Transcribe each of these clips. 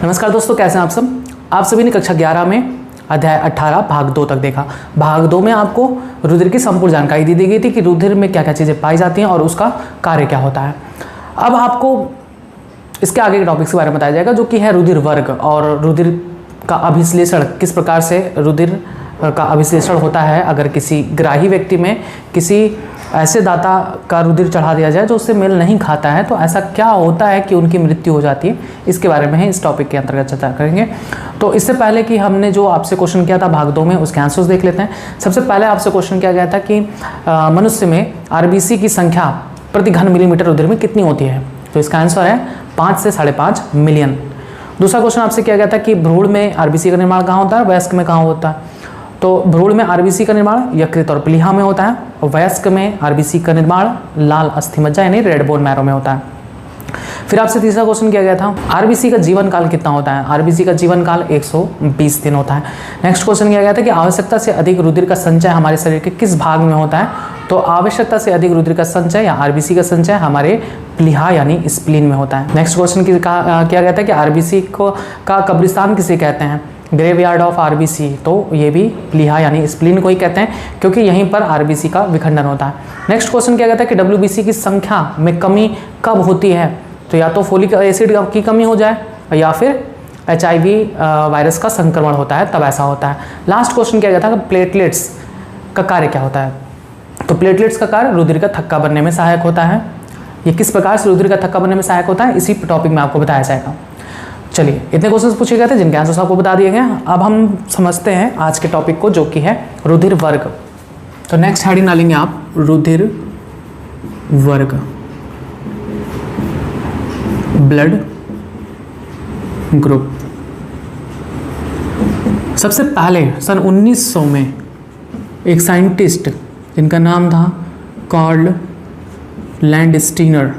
नमस्कार दोस्तों, कैसे हैं आप सब। आप सभी ने कक्षा 11 में अध्याय 18 भाग 2 तक देखा। भाग 2 में आपको रुधिर की संपूर्ण जानकारी दी गई थी कि रुधिर में क्या क्या चीज़ें पाई जाती हैं और उसका कार्य क्या होता है। अब आपको इसके आगे के टॉपिक्स के बारे में बताया जाएगा, जो कि है रुधिर वर्ग और रुधिर का अभिश्लेषण। किस प्रकार से रुधिर का अभिश्लेषण होता है अगर किसी ग्राही व्यक्ति में किसी ऐसे दाता का रुधिर चढ़ा दिया जाए जो उससे मेल नहीं खाता है, तो ऐसा क्या होता है कि उनकी मृत्यु हो जाती है। इसके बारे में इस टॉपिक के अंतर्गत चर्चा करेंगे। तो इससे पहले कि हमने जो आपसे क्वेश्चन किया था भाग 2 में, उसके आंसर्स देख लेते हैं। सबसे पहले आपसे क्वेश्चन किया गया था कि मनुष्य में आरबीसी की संख्या प्रति घन मिलीमीटर रुधिर में कितनी होती है। तो इसका आंसर है 5 से 5.5 मिलियन। दूसरा क्वेश्चन आपसे किया गया था कि भ्रूण में आरबीसी का निर्माण कहाँ होता है, वयस्क में कहाँ होता है। तो भ्रूण में आरबीसी का निर्माण यकृत और प्लीहा में होता है और वयस्क में आरबीसी का निर्माण लाल अस्थिमज्जा यानी रेड बोन मैरो में होता है। फिर आपसे तीसरा क्वेश्चन किया गया था आरबीसी का जीवन काल कितना होता है। आरबीसी का जीवन काल 120 दिन होता है। नेक्स्ट क्वेश्चन किया गया था कि आवश्यकता से अधिक रुधिर का संचय हमारे शरीर के किस भाग में होता है। तो आवश्यकता से अधिक रुधिर का संचय या आरबीसी का संचय हमारे प्लीहा यानी स्प्लीन में होता है। नेक्स्ट क्वेश्चन किया गया था कि आरबीसी का कब्रिस्तान किसे कहते हैं, ग्रेवयार्ड ऑफ आरबीसी। तो ये भी प्लीहा यानी स्प्लीन को ही कहते हैं, क्योंकि यहीं पर आरबीसी का विखंडन होता है। नेक्स्ट क्वेश्चन किया गया था कि डब्ल्यूबीसी की संख्या में कमी कब होती है। तो या तो फोलिक एसिड की कमी हो जाए या फिर HIV वायरस का संक्रमण होता है, तब ऐसा होता है। लास्ट क्वेश्चन किया गया था कि प्लेटलेट्स का कार्य क्या होता है। तो प्लेटलेट्स का कार्य रुधिर का थक्का बनने में सहायक होता है। ये किस प्रकार से रुधिर का थक्का बनने में सहायक होता है, इसी टॉपिक में आपको बताया जाएगा। चलिए, इतने क्वेश्चंस पूछे गए थे जिनके आंसर्स आपको बता दिए गए। अब हम समझते हैं आज के टॉपिक को, जो कि है रुधिर वर्ग। तो नेक्स्ट हेडिंग डालेंगे आप रुधिर वर्ग, ब्लड ग्रुप। सबसे पहले सन 1900 में एक साइंटिस्ट जिनका नाम था कार्ल लैंडस्टीनर,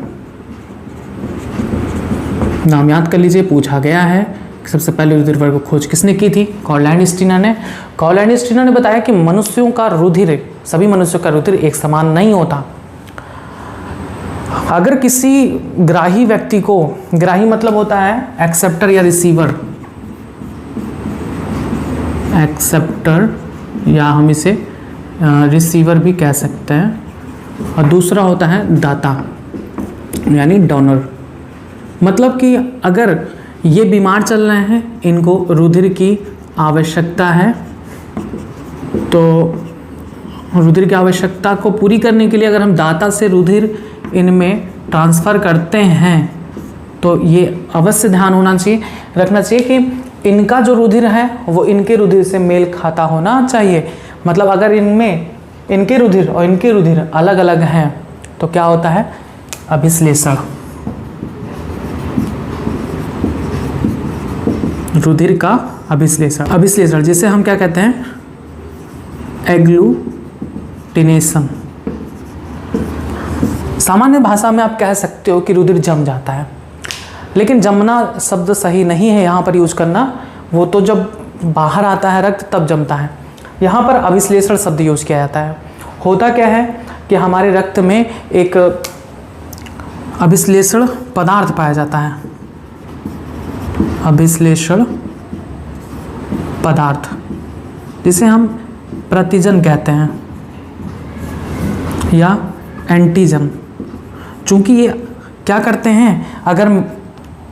नाम याद कर लीजिए, पूछा गया है कि सबसे पहले रुधिर वर्ग खोज किसने की थी। कार्ल लैंडस्टीनर ने। कार्ल लैंडस्टीनर ने बताया कि मनुष्यों का रुधिर, सभी मनुष्यों का रुधिर एक समान नहीं होता। अगर किसी ग्राही व्यक्ति को, ग्राही मतलब होता है एक्सेप्टर या रिसीवर, एक्सेप्टर या हम इसे रिसीवर भी कह सकते हैं, और दूसरा होता है दाता यानी डोनर। मतलब कि अगर ये बीमार चल रहे हैं, इनको रुधिर की आवश्यकता है, तो रुधिर की आवश्यकता को पूरी करने के लिए अगर हम दाता से रुधिर इनमें ट्रांसफ़र करते हैं, तो ये अवश्य ध्यान होना चाहिए, रखना चाहिए कि इनका जो रुधिर है वो इनके रुधिर से मेल खाता होना चाहिए। मतलब अगर इनमें इनके रुधिर और इनके रुधिर अलग अलग हैं तो क्या होता है, अभिश्लेषण। रुधिर का अभिश्लेषण जिसे हम क्या कहते हैं, एग्लूटिनेशन। सामान्य भाषा में आप कह सकते हो कि रुधिर जम जाता है, लेकिन जमना शब्द सही नहीं है यहाँ पर यूज करना। वो तो जब बाहर आता है रक्त तब जमता है। यहाँ पर अभिश्लेषण शब्द यूज किया जाता है। होता क्या है कि हमारे रक्त में एक अभिश्लेषण पदार्थ पाया जाता है, अभिश्लेषण पदार्थ, जिसे हम प्रतिजन कहते हैं या एंटीजन। चूंकि ये क्या करते हैं, अगर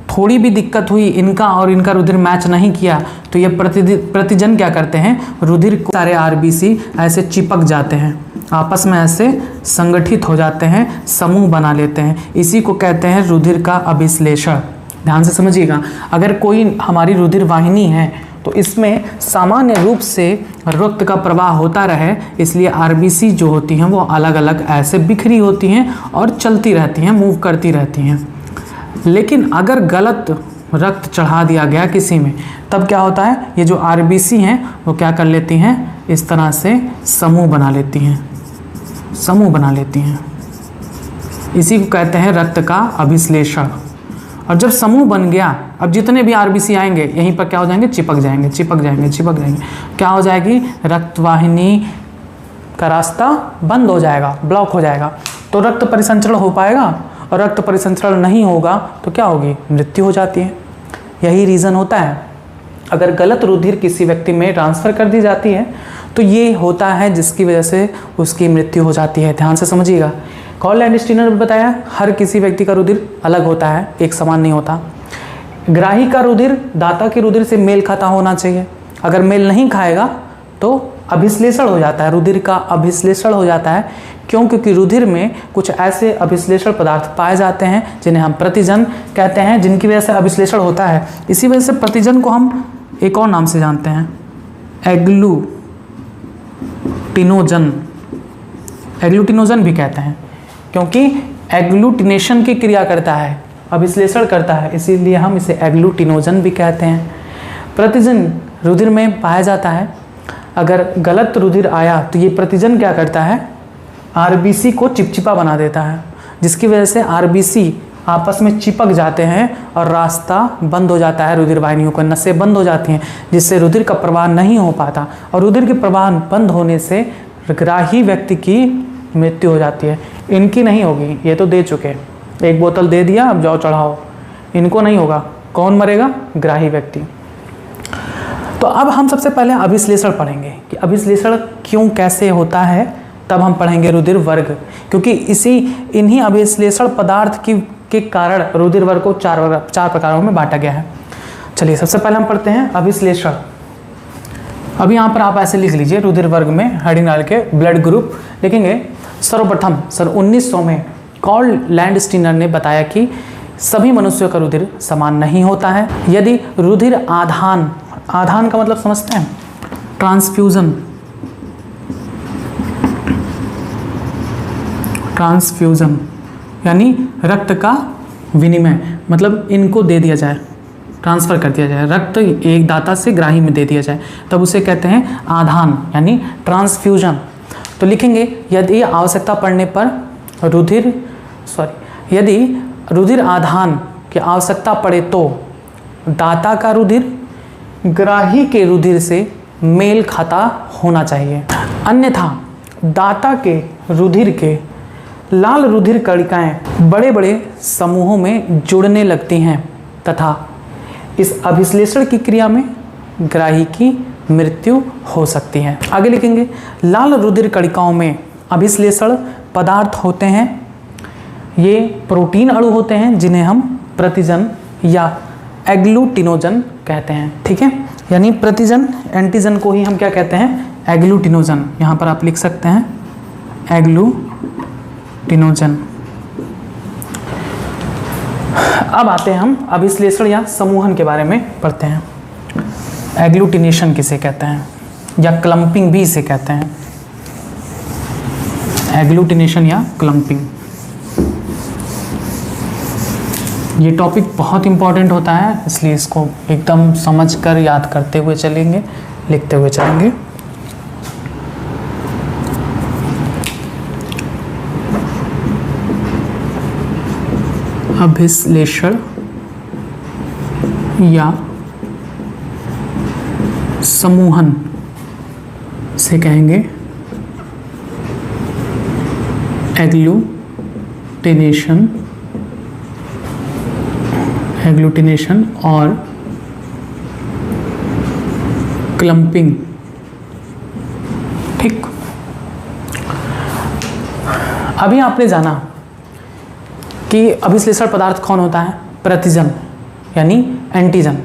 थोड़ी भी दिक्कत हुई, इनका और इनका रुधिर मैच नहीं किया, तो ये प्रतिजन क्या करते हैं, रुधिर को सारे आरबीसी ऐसे चिपक जाते हैं, आपस में ऐसे संगठित हो जाते हैं, समूह बना लेते हैं। इसी को कहते हैं रुधिर का अभिश्लेषण। ध्यान से समझिएगा, अगर कोई हमारी रुधिर वाहिनी है तो इसमें सामान्य रूप से रक्त का प्रवाह होता रहे, इसलिए आरबीसी जो होती हैं वो अलग अलग ऐसे बिखरी होती हैं और चलती रहती हैं, मूव करती रहती हैं। लेकिन अगर गलत रक्त चढ़ा दिया गया किसी में, तब क्या होता है, ये जो आरबीसी हैं वो क्या कर लेती हैं, इस तरह से समूह बना लेती हैं, समूह बना लेती हैं। इसी को कहते हैं रक्त का अभिश्लेषण। और जब समूह बन गया, अब जितने भी आरबीसी आएंगे यहीं पर क्या हो जाएंगे, चिपक जाएंगे, चिपक जाएंगे, चिपक जाएंगे। क्या हो जाएगी, रक्तवाहिनी का रास्ता बंद हो जाएगा, ब्लॉक हो जाएगा, तो रक्त परिसंचरण हो पाएगा, और रक्त परिसंचरण नहीं होगा तो क्या होगी, मृत्यु हो जाती है। यही रीज़न होता है। अगर गलत रुधिर किसी व्यक्ति में ट्रांसफ़र कर दी जाती है तो ये होता है जिसकी वजह से उसकी मृत्यु हो जाती है। ध्यान से समझिएगा। कार्ल लैंडस्टीनर ने बताया हर किसी व्यक्ति का रुधिर अलग होता है, एक समान नहीं होता। ग्राही का रुधिर दाता के रुधिर से मेल खाता होना चाहिए। अगर मेल नहीं खाएगा तो अभिश्लेषण हो जाता है, रुधिर का अभिश्लेषण हो जाता है। क्यों? क्योंकि रुधिर में कुछ ऐसे अभिश्लेषण पदार्थ पाए जाते हैं जिन्हें हम प्रतिजन कहते हैं, जिनकी वजह से अभिश्लेषण होता है। इसी वजह से प्रतिजन को हम एक और नाम से जानते हैं, एग्लूटिनोजन। एग्लूटिनोजन भी कहते हैं क्योंकि एग्लूटिनेशन की क्रिया करता है, अभिश्लेषण करता है, इसीलिए हम इसे एग्लूटिनोजन भी कहते हैं। प्रतिजन रुधिर में पाया जाता है। अगर गलत रुधिर आया तो ये प्रतिजन क्या करता है, आरबीसी को चिपचिपा बना देता है, जिसकी वजह से आरबीसी आपस में चिपक जाते हैं और रास्ता बंद हो जाता है, रुधिर वाहिनियों को नसें बंद हो जाती हैं, जिससे रुधिर का प्रवाह नहीं हो पाता और रुधिर के प्रवाह बंद होने से ग्राही व्यक्ति की मृत्यु हो जाती है। इनकी नहीं होगी, ये तो दे चुके, एक बोतल दे दिया, अब जाओ चढ़ाओ, इनको नहीं होगा। कौन मरेगा? ग्राही व्यक्ति। तो अब हम सबसे पहले अभिश्लेषण पढ़ेंगे कि अभिश्लेषण क्यों कैसे होता है, तब हम पढ़ेंगे रुधिर वर्ग, क्योंकि इन्हीं अभिश्लेषण पदार्थ के कारण रुधिर वर्ग को चार प्रकारों में बांटा गया है। चलिए सबसे पहले हम पढ़ते हैं अभिश्लेषण। अभी यहाँ पर आप ऐसे लिख लीजिए, रुधिर वर्ग में हेडिंग डाल के ब्लड ग्रुप लिखेंगे। सर्वप्रथम सन 1900 में कार्ल लैंडस्टीनर ने बताया कि सभी मनुष्यों का रुधिर समान नहीं होता है। यदि रुधिर आधान का मतलब समझते हैं, ट्रांसफ्यूजन यानी रक्त का विनिमय, मतलब इनको दे दिया जाए, ट्रांसफ़र कर दिया जाए, रक्त एक दाता से ग्राही में दे दिया जाए, तब उसे कहते हैं आधान यानी ट्रांसफ्यूजन। तो लिखेंगे यदि आवश्यकता पड़ने पर यदि रुधिर आधान की आवश्यकता पड़े तो दाता का रुधिर ग्राही के रुधिर से मेल खाता होना चाहिए, अन्यथा दाता के रुधिर के लाल रुधिर कणिकाएं बड़े बड़े समूहों में जुड़ने लगती हैं तथा इस अभिश्लेषण की क्रिया में ग्राही की मृत्यु हो सकती है। आगे लिखेंगे लाल रुधिर कणिकाओं में अभिश्लेषण पदार्थ होते हैं, ये प्रोटीन अणु होते हैं जिन्हें हम प्रतिजन या एग्लूटिनोजन कहते हैं। ठीक है, यानी प्रतिजन एंटीजन को ही हम क्या कहते हैं, एग्लूटिनोजन। यहाँ पर आप लिख सकते हैं एग्लूटिनोजन। अब आते हैं हम अभिश्लेषण या समूहन के बारे में पढ़ते हैं। एग्लूटिनेशन किसे कहते हैं या क्लम्पिंग भी इसे कहते हैं, एग्लूटिनेशन या क्लम्पिंग। ये टॉपिक बहुत इंपॉर्टेंट होता है, इसलिए इसको एकदम समझकर याद करते हुए चलेंगे, लिखते हुए चलेंगे। अभिश्लेषण या समूहन से कहेंगे एग्लूटिनेशन और क्लम्पिंग। ठीक, अभी आपने जाना कि अभिश्लेषण पदार्थ कौन होता है, प्रतिजन यानी एंटीजन,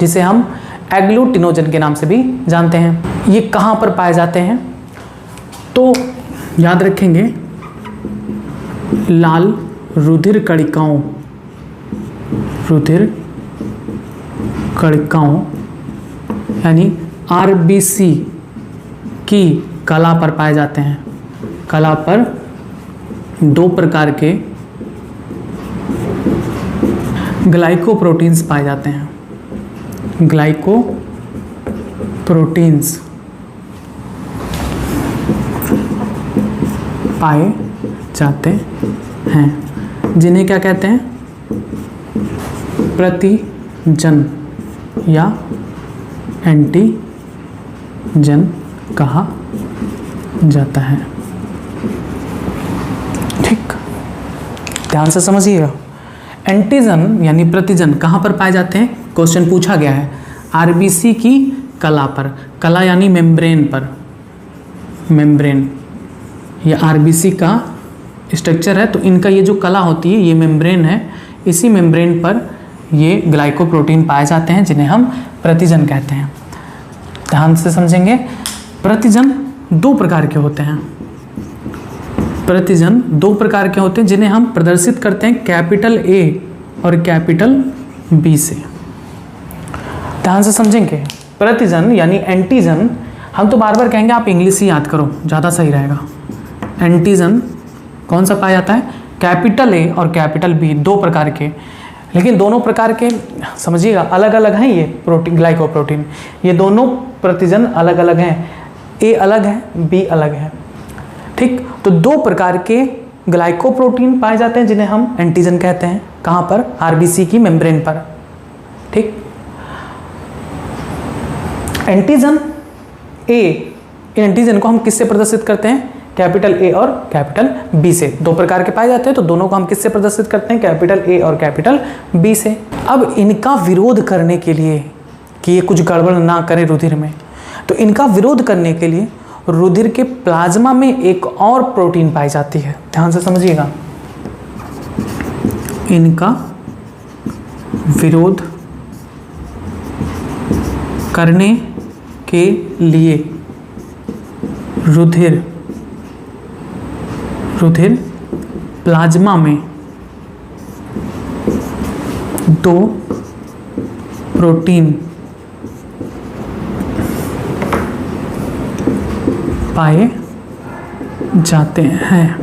जिसे हम एग्लूटिनोजन के नाम से भी जानते हैं। ये कहाँ पर पाए जाते हैं, तो याद रखेंगे लाल रुधिर कणिकाओं यानी आरबीसी की कला पर पाए जाते हैं। कला पर दो प्रकार के ग्लाइकोप्रोटीन्स पाए जाते हैं, ग्लाइकोप्रोटीन्स पाए जाते हैं, जिन्हें क्या कहते हैं, प्रतिजन या एंटीजन कहा जाता है। ठीक, ध्यान से समझिएगा। एंटीजन यानी प्रतिजन कहाँ पर पाए जाते हैं, क्वेश्चन पूछा गया है आरबीसी की कला पर, कला यानी मेम्ब्रेन पर, मेम्ब्रेन ये आरबीसी का स्ट्रक्चर है, तो इनका ये जो कला होती है ये मेम्ब्रेन है, इसी मेम्ब्रेन पर ये ग्लाइकोप्रोटीन पाए जाते हैं जिन्हें हम प्रतिजन कहते हैं। ध्यान से समझेंगे, प्रतिजन दो प्रकार के होते हैं, प्रतिजन दो प्रकार के होते हैं जिन्हें हम प्रदर्शित करते हैं कैपिटल ए और कैपिटल बी से। ध्यान से समझेंगे, प्रतिजन यानी एंटीजन, हम तो बार बार कहेंगे आप इंग्लिश ही याद करो ज़्यादा सही रहेगा। एंटीजन कौन सा पाया जाता है, कैपिटल ए और कैपिटल बी, दो प्रकार के, लेकिन दोनों प्रकार के समझिएगा अलग अलग हैं। ये प्रोटीन ग्लाइकोप्रोटीन, ये दोनों प्रतिजन अलग अलग हैं, ए अलग है बी अलग है, ठीक। तो दो प्रकार के ग्लाइकोप्रोटीन पाए जाते हैं जिन्हें हम एंटीजन कहते हैं। कहाँ पर, आरबीसी की मेम्ब्रेन पर, ठीक। एंटीजन ए, एंटीजन को हम किससे प्रदर्शित करते हैं, कैपिटल ए और कैपिटल बी से। दो प्रकार के पाए जाते हैं तो दोनों को हम किससे प्रदर्शित करते हैं, कैपिटल ए और कैपिटल बी से। अब इनका विरोध करने के लिए कि ये कुछ गड़बड़ ना करें रुधिर में, तो इनका विरोध करने के लिए रुधिर के प्लाज्मा में एक और प्रोटीन पाई जाती है। ध्यान से समझिएगा, इनका विरोध करने के लिए रुधिर प्लाज्मा में दो प्रोटीन पाए जाते हैं,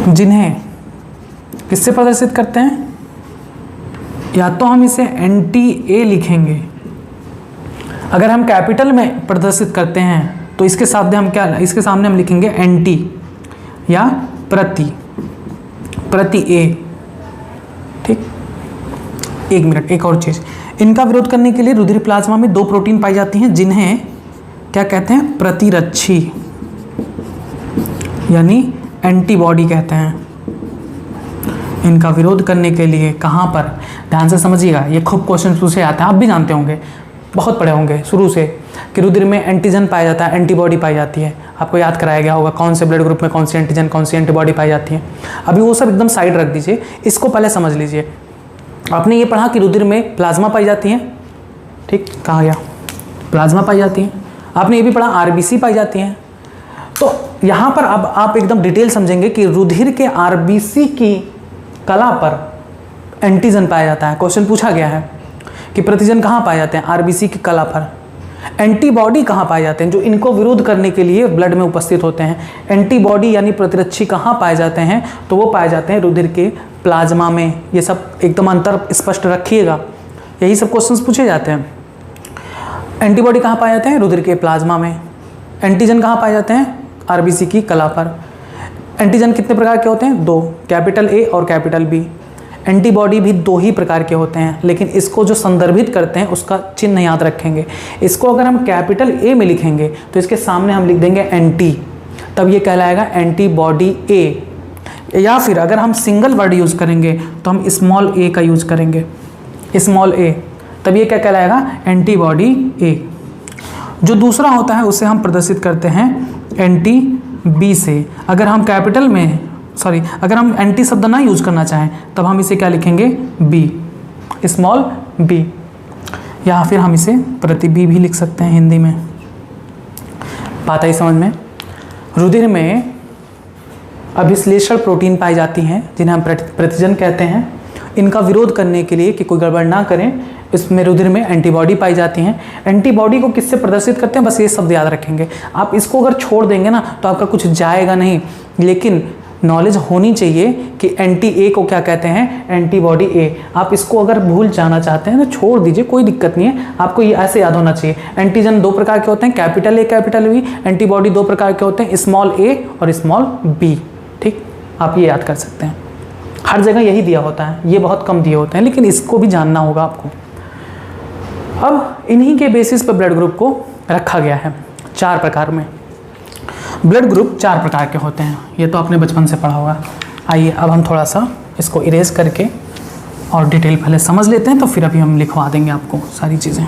जिन्हें किससे प्रदर्शित करते हैं, या तो हम इसे एंटी ए लिखेंगे, अगर हम कैपिटल में प्रदर्शित करते हैं तो इसके सामने हम क्या, इसके सामने हम लिखेंगे एंटी या प्रति ए, ठीक। एक मिनट, एक और चीज़, इनका विरोध करने के लिए रुधिर प्लाज्मा में दो प्रोटीन पाई जाती हैं जिन्हें क्या कहते हैं, प्रतिरक्षी यानी एंटीबॉडी कहते हैं। इनका विरोध करने के लिए कहाँ पर, ध्यान से समझिएगा, ये खूब क्वेश्चन पूछे जाते हैं, आप भी जानते होंगे, बहुत पढ़े होंगे शुरू से कि रुधिर में एंटीजन पाया जाता है, एंटीबॉडी पाई जाती है। आपको याद कराया गया होगा कौन से ब्लड ग्रुप में कौन सी एंटीजन कौन सी एंटीबॉडी पाई जाती है। अभी वो सब एकदम साइड रख दीजिए, इसको पहले समझ लीजिए। आपने ये पढ़ा कि रुधिर में प्लाज्मा पाई जाती है, ठीक, कहा गया प्लाज्मा पाई जाती है। आपने ये भी पढ़ा आरबीसी पाई जाती है। तो यहाँ पर अब आप एकदम डिटेल समझेंगे कि रुधिर के आरबीसी की कला पर एंटीजन पाया जाता है। क्वेश्चन पूछा गया है कि प्रतिजन कहाँ पाए जाते हैं, आरबीसी की कला पर। एंटीबॉडी कहाँ पाए जाते हैं, जो इनको विरोध करने के लिए ब्लड में उपस्थित होते हैं। एंटीबॉडी यानी प्रतिरक्षी कहाँ पाए जाते हैं, तो वो पाए जाते हैं रुधिर के प्लाज्मा में। ये सब एकदम अंतर स्पष्ट रखिएगा, यही सब क्वेश्चंस पूछे जाते हैं। एंटीबॉडी कहाँ पाए जाते हैं, रुधिर के प्लाज्मा में। एंटीजन कहाँ पाए जाते हैं, आरबीसी की कला पर। एंटीजन कितने प्रकार के होते हैं, दो, कैपिटल ए और कैपिटल बी। एंटीबॉडी भी दो ही प्रकार के होते हैं, लेकिन इसको जो संदर्भित करते हैं उसका चिन्ह याद रखेंगे। इसको अगर हम कैपिटल ए में लिखेंगे तो इसके सामने हम लिख देंगे एंटी, तब ये कहलाएगा एंटीबॉडी ए। या फिर अगर हम सिंगल वर्ड यूज़ करेंगे तो हम स्मॉल ए का यूज़ करेंगे, स्मॉल ए, तब ये क्या कहलाएगा, एंटीबॉडी ए। जो दूसरा होता है उसे हम प्रदर्शित करते हैं एंटी बी से। अगर हम कैपिटल में अगर हम एंटी शब्द ना यूज करना चाहें तब हम इसे क्या लिखेंगे, बी, स्मॉल बी, या फिर हम इसे प्रति बी भी लिख सकते हैं हिंदी में। बात आई समझ में। रुधिर में अभिश्लेषण प्रोटीन पाई जाती हैं जिन्हें हम प्रतिजन कहते हैं। इनका विरोध करने के लिए कि कोई गड़बड़ ना करें, इसमें रुधिर में एंटीबॉडी पाई जाती हैं। एंटीबॉडी को किससे प्रदर्शित करते हैं, बस ये शब्द याद रखेंगे। आप इसको अगर छोड़ देंगे ना तो आपका कुछ जाएगा नहीं, लेकिन नॉलेज होनी चाहिए कि एंटी ए को क्या कहते हैं, एंटीबॉडी ए। आप इसको अगर भूल जाना चाहते हैं तो छोड़ दीजिए, कोई दिक्कत नहीं है, आपको ये ऐसे याद होना चाहिए। एंटीजन दो प्रकार के होते हैं, capital A capital B. Antibody दो प्रकार के होते हैं, स्मॉल ए और स्मॉल बी, ठीक। आप ये याद कर सकते हैं, हर जगह यही दिया होता है, ये बहुत कम दिए होते हैं, लेकिन इसको भी जानना होगा आपको। अब इन्हीं के बेसिस पर ब्लड ग्रुप को रखा गया है चार प्रकार में। ब्लड ग्रुप चार प्रकार के होते हैं, ये तो आपने बचपन से पढ़ा होगा। आइए अब हम थोड़ा सा इसको इरेज करके और डिटेल पहले समझ लेते हैं, तो फिर अभी हम लिखवा देंगे आपको सारी चीज़ें।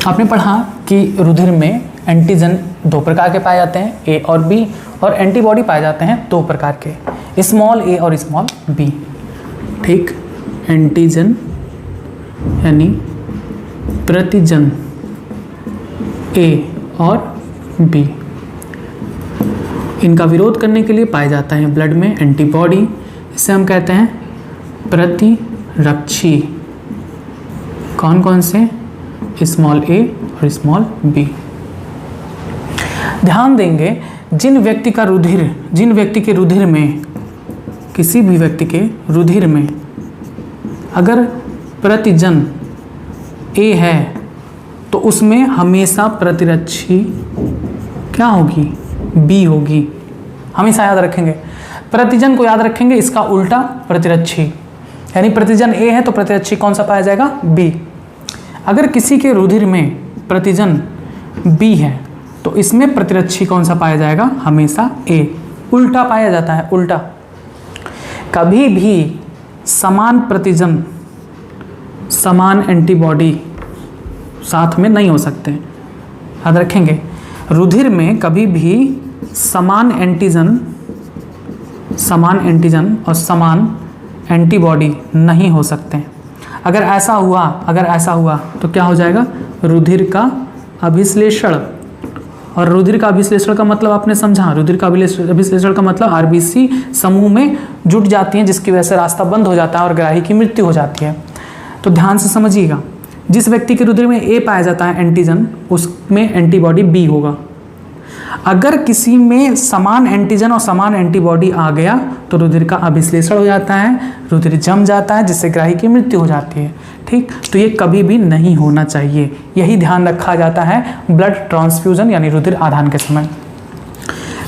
आपने पढ़ा कि रुधिर में एंटीजन 2 प्रकार के पाए जाते हैं, ए और बी, और एंटीबॉडी पाए जाते हैं 2 प्रकार के, स्मॉल ए और स्मॉल बी। ठीक, एंटीजन यानी प्रतिजन ए और बी, इनका विरोध करने के लिए पाया जाता है ब्लड में एंटीबॉडी, इसे हम कहते हैं प्रतिरक्षी। कौन कौन से? स्मॉल ए और स्मॉल बी। ध्यान देंगे, जिन व्यक्ति के रुधिर में, किसी भी व्यक्ति के रुधिर में अगर प्रतिजन ए है तो उसमें हमेशा प्रतिरक्षी क्या होगी? बी होगी। हमेशा याद रखेंगे, प्रतिजन को याद रखेंगे, इसका उल्टा प्रतिरक्षी, यानी प्रतिजन ए है तो प्रतिरक्षी कौन सा पाया जाएगा? बी। अगर किसी के रुधिर में प्रतिजन बी है तो इसमें प्रतिरक्षी कौन सा पाया जाएगा? हमेशा ए। उल्टा पाया जाता है, उल्टा। कभी भी समान प्रतिजन, समान एंटीबॉडी साथ में नहीं हो सकते, याद रखेंगे। रुधिर में कभी भी समान एंटीजन और समान एंटीबॉडी नहीं हो सकते। अगर ऐसा हुआ तो क्या हो जाएगा? रुधिर का अभिश्लेषण। और रुधिर का अभिश्लेषण का मतलब आपने समझा, रुधिर का अभिश्लेषण का मतलब आरबीसी समूह में जुट जाती हैं, जिसकी वजह से रास्ता बंद हो जाता है और ग्राही की मृत्यु हो जाती है। तो ध्यान से समझिएगा, जिस व्यक्ति के रुधिर में ए पाया जाता है एंटीजन, उसमें एंटीबॉडी बी होगा। अगर किसी में समान एंटीजन और समान एंटीबॉडी आ गया तो रुधिर का अभिश्लेषण हो जाता है, रुधिर जम जाता है, जिससे ग्राही की मृत्यु हो जाती है। ठीक, तो ये कभी भी नहीं होना चाहिए, यही ध्यान रखा जाता है ब्लड ट्रांसफ्यूजन यानी रुधिर आदान के समय।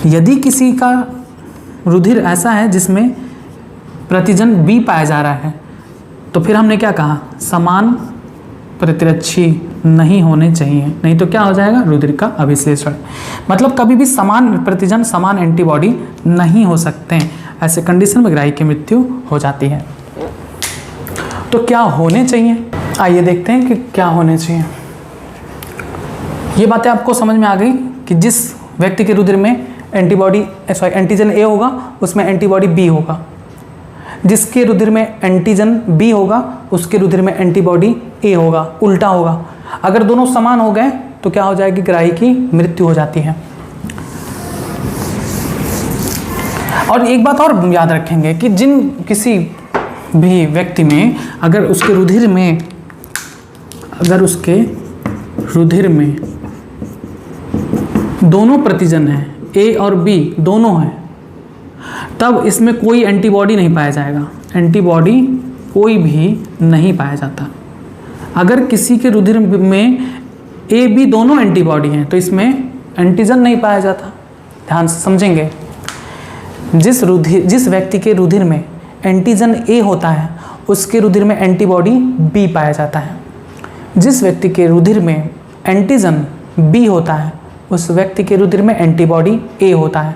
यदि किसी का रुधिर ऐसा है जिसमें प्रतिजन बी पाया जा रहा है तो फिर हमने क्या कहा? समान प्रतिरक्षी नहीं होने चाहिए, नहीं तो क्या हो जाएगा? रुधिर का अभिश्लेषण। मतलब कभी भी समान प्रतिजन, समान एंटीबॉडी नहीं हो सकते हैं, ऐसे कंडीशन में ग्राही की मृत्यु हो जाती है। तो क्या होने चाहिए? आइए देखते हैं कि क्या होने चाहिए। ये बातें आपको समझ में आ गई कि जिस व्यक्ति के रुधिर में एंटीजन ए होगा उसमें एंटीबॉडी बी होगा, जिसके रुधिर में एंटीजन बी होगा उसके रुधिर में एंटीबॉडी ए होगा, उल्टा होगा। अगर दोनों समान हो गए तो क्या हो जाएगी? ग्राही की मृत्यु हो जाती है। और एक बात और याद रखेंगे कि किसी भी व्यक्ति में अगर उसके रुधिर में दोनों प्रतिजन हैं, ए और बी दोनों हैं, तब इसमें कोई एंटीबॉडी नहीं पाया जाएगा, एंटीबॉडी कोई भी नहीं पाया जाता। अगर किसी के रुधिर में ए बी दोनों एंटीबॉडी हैं तो इसमें एंटीजन नहीं पाया जाता। ध्यान से समझेंगे, जिस व्यक्ति के रुधिर में एंटीजन ए होता है उसके रुधिर में एंटीबॉडी बी पाया जाता है। जिस व्यक्ति के रुधिर में एंटीजन बी होता है उस व्यक्ति के रुधिर में एंटीबॉडी ए होता है।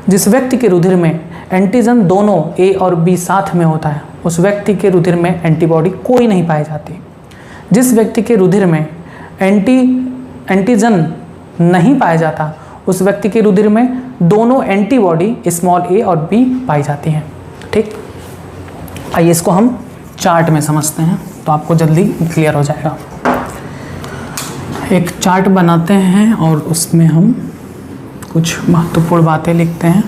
जिस व्यक्ति के रुधिर में एंटीजन दोनों ए और बी साथ में होता है उस व्यक्ति के रुधिर में एंटीबॉडी कोई नहीं पाई जाती। जिस व्यक्ति के रुधिर में एंटीजन नहीं पाया जाता उस व्यक्ति के रुधिर में दोनों एंटीबॉडी स्मॉल ए और बी पाई जाती हैं। ठीक, आइए इसको हम चार्ट में समझते हैं तो आपको जल्दी क्लियर हो जाएगा। एक चार्ट बनाते हैं और उसमें हम कुछ महत्वपूर्ण बातें लिखते हैं।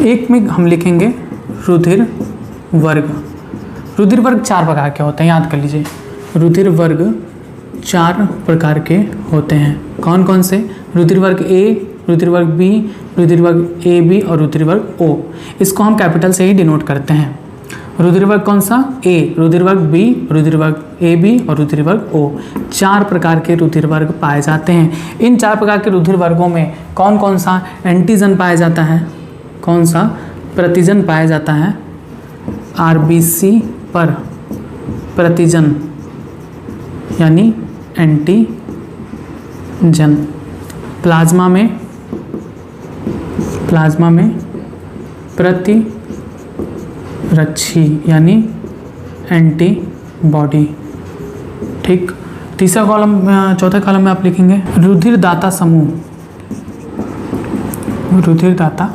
एक में हम लिखेंगे रुधिर वर्ग। रुधिर वर्ग 4 प्रकार के होते हैं, याद कर लीजिए। रुधिर वर्ग 4 प्रकार के होते हैं। कौन कौन से? रुधिर वर्ग ए, रुधिर वर्ग बी, रुधिर वर्ग ए बी और रुधिर वर्ग ओ। इसको हम कैपिटल से ही डिनोट करते हैं। रुधिर वर्ग कौन सा? ए, रुधिर वर्ग बी, रुधिर वर्ग ए बी और रुधिर वर्ग ओ। 4 प्रकार के रुधिर वर्ग पाए जाते हैं। इन 4 प्रकार के रुधिर वर्गों में कौन कौन सा एंटीजन पाया जाता है? कौन सा प्रतिजन पाया जाता है, आरबीसी पर प्रतिजन यानी एंटीजन। प्लाज्मा में प्रतिरक्षी यानी एंटीबॉडी। ठीक। तीसरा कॉलम, चौथे कॉलम में आप लिखेंगे रुधिरदाता समूह। रुधिरदाता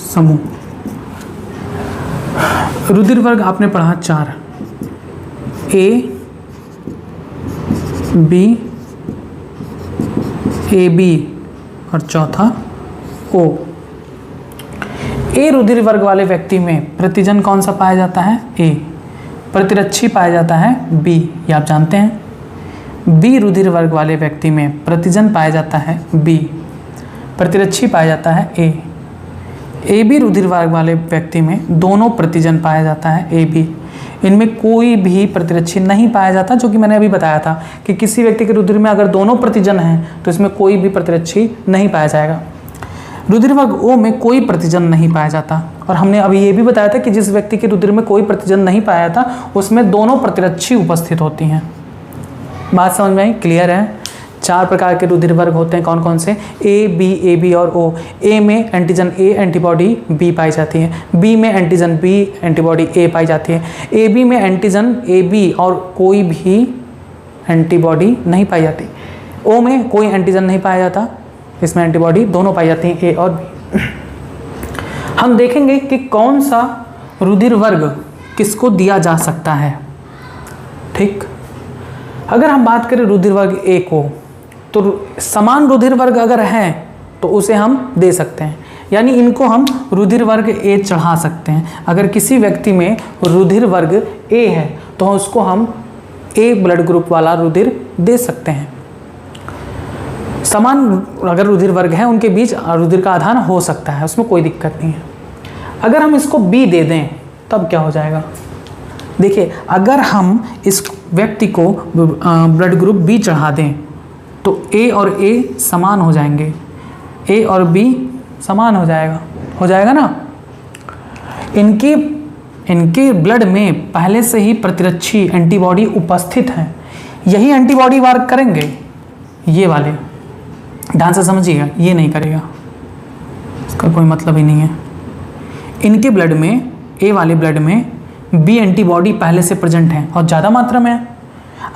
समूह, रुधिर वर्ग आपने पढ़ा 4, ए बी और चौथा ओ। ए रुधिर वर्ग वाले व्यक्ति में प्रतिजन कौन सा पाया जाता है? ए। प्रतिरक्षी पाया जाता है बी, ये आप जानते हैं। बी रुधिर वर्ग वाले व्यक्ति में प्रतिजन पाया जाता है बी, प्रतिरक्षी पाया जाता है ए। ए बी रुधिर वर्ग वाले व्यक्ति में दोनों प्रतिजन पाया जाता है ए बी, इनमें कोई भी प्रतिरक्षी नहीं पाया जाता, जो कि मैंने अभी बताया था कि किसी व्यक्ति के रुधिर में अगर दोनों प्रतिजन हैं तो इसमें कोई भी प्रतिरक्षी नहीं पाया जाएगा। रुधिर वर्ग ओ में कोई प्रतिजन नहीं पाया जाता, और हमने अभी ये भी बताया था कि जिस व्यक्ति के रुधिर में कोई प्रतिजन नहीं पाया था उसमें दोनों प्रतिरक्षी उपस्थित होती हैं। बात समझ में आई? क्लियर है? 4 प्रकार के रुधिर वर्ग होते हैं, कौन कौन से? ए बी और ओ। ए में एंटीजन ए एंटीबॉडी बी पाई जाती है, बी में एंटीजन बी एंटीबॉडी ए पाई जाती है, ए बी में एंटीजन ए बी और कोई भी एंटीबॉडी नहीं पाई जाती, ओ में कोई एंटीजन नहीं पाया जाता, इसमें एंटीबॉडी दोनों पाई जाती हैं ए और बी। हम देखेंगे कि कौन सा रुधिर वर्ग किसको दिया जा सकता है। ठीक। अगर हम बात करें रुधिर वर्ग ए को, तो समान रुधिर वर्ग अगर है तो उसे हम दे सकते हैं, यानी इनको हम रुधिर वर्ग ए चढ़ा सकते हैं। अगर किसी व्यक्ति में रुधिर वर्ग ए है तो उसको हम ए ब्लड ग्रुप वाला रुधिर दे सकते हैं। समान अगर रुधिर वर्ग है उनके बीच रुधिर का आदान हो सकता है, उसमें कोई दिक्कत नहीं है। अगर हम इसको बी दे दें तब क्या हो जाएगा? देखिए, अगर हम इस व्यक्ति को ब्लड ग्रुप बी चढ़ा दें तो ए और ए समान हो जाएंगे, ए और बी समान हो जाएगा ना। इनके ब्लड में पहले से ही प्रतिरक्षी एंटीबॉडी उपस्थित हैं, यही एंटीबॉडी वर्क करेंगे। ये वाले ध्यान से समझिएगा, ये नहीं करेगा, इसका कोई मतलब ही नहीं है। इनके ब्लड में, ए वाले ब्लड में बी एंटीबॉडी पहले से प्रेजेंट है और ज़्यादा मात्रा में है।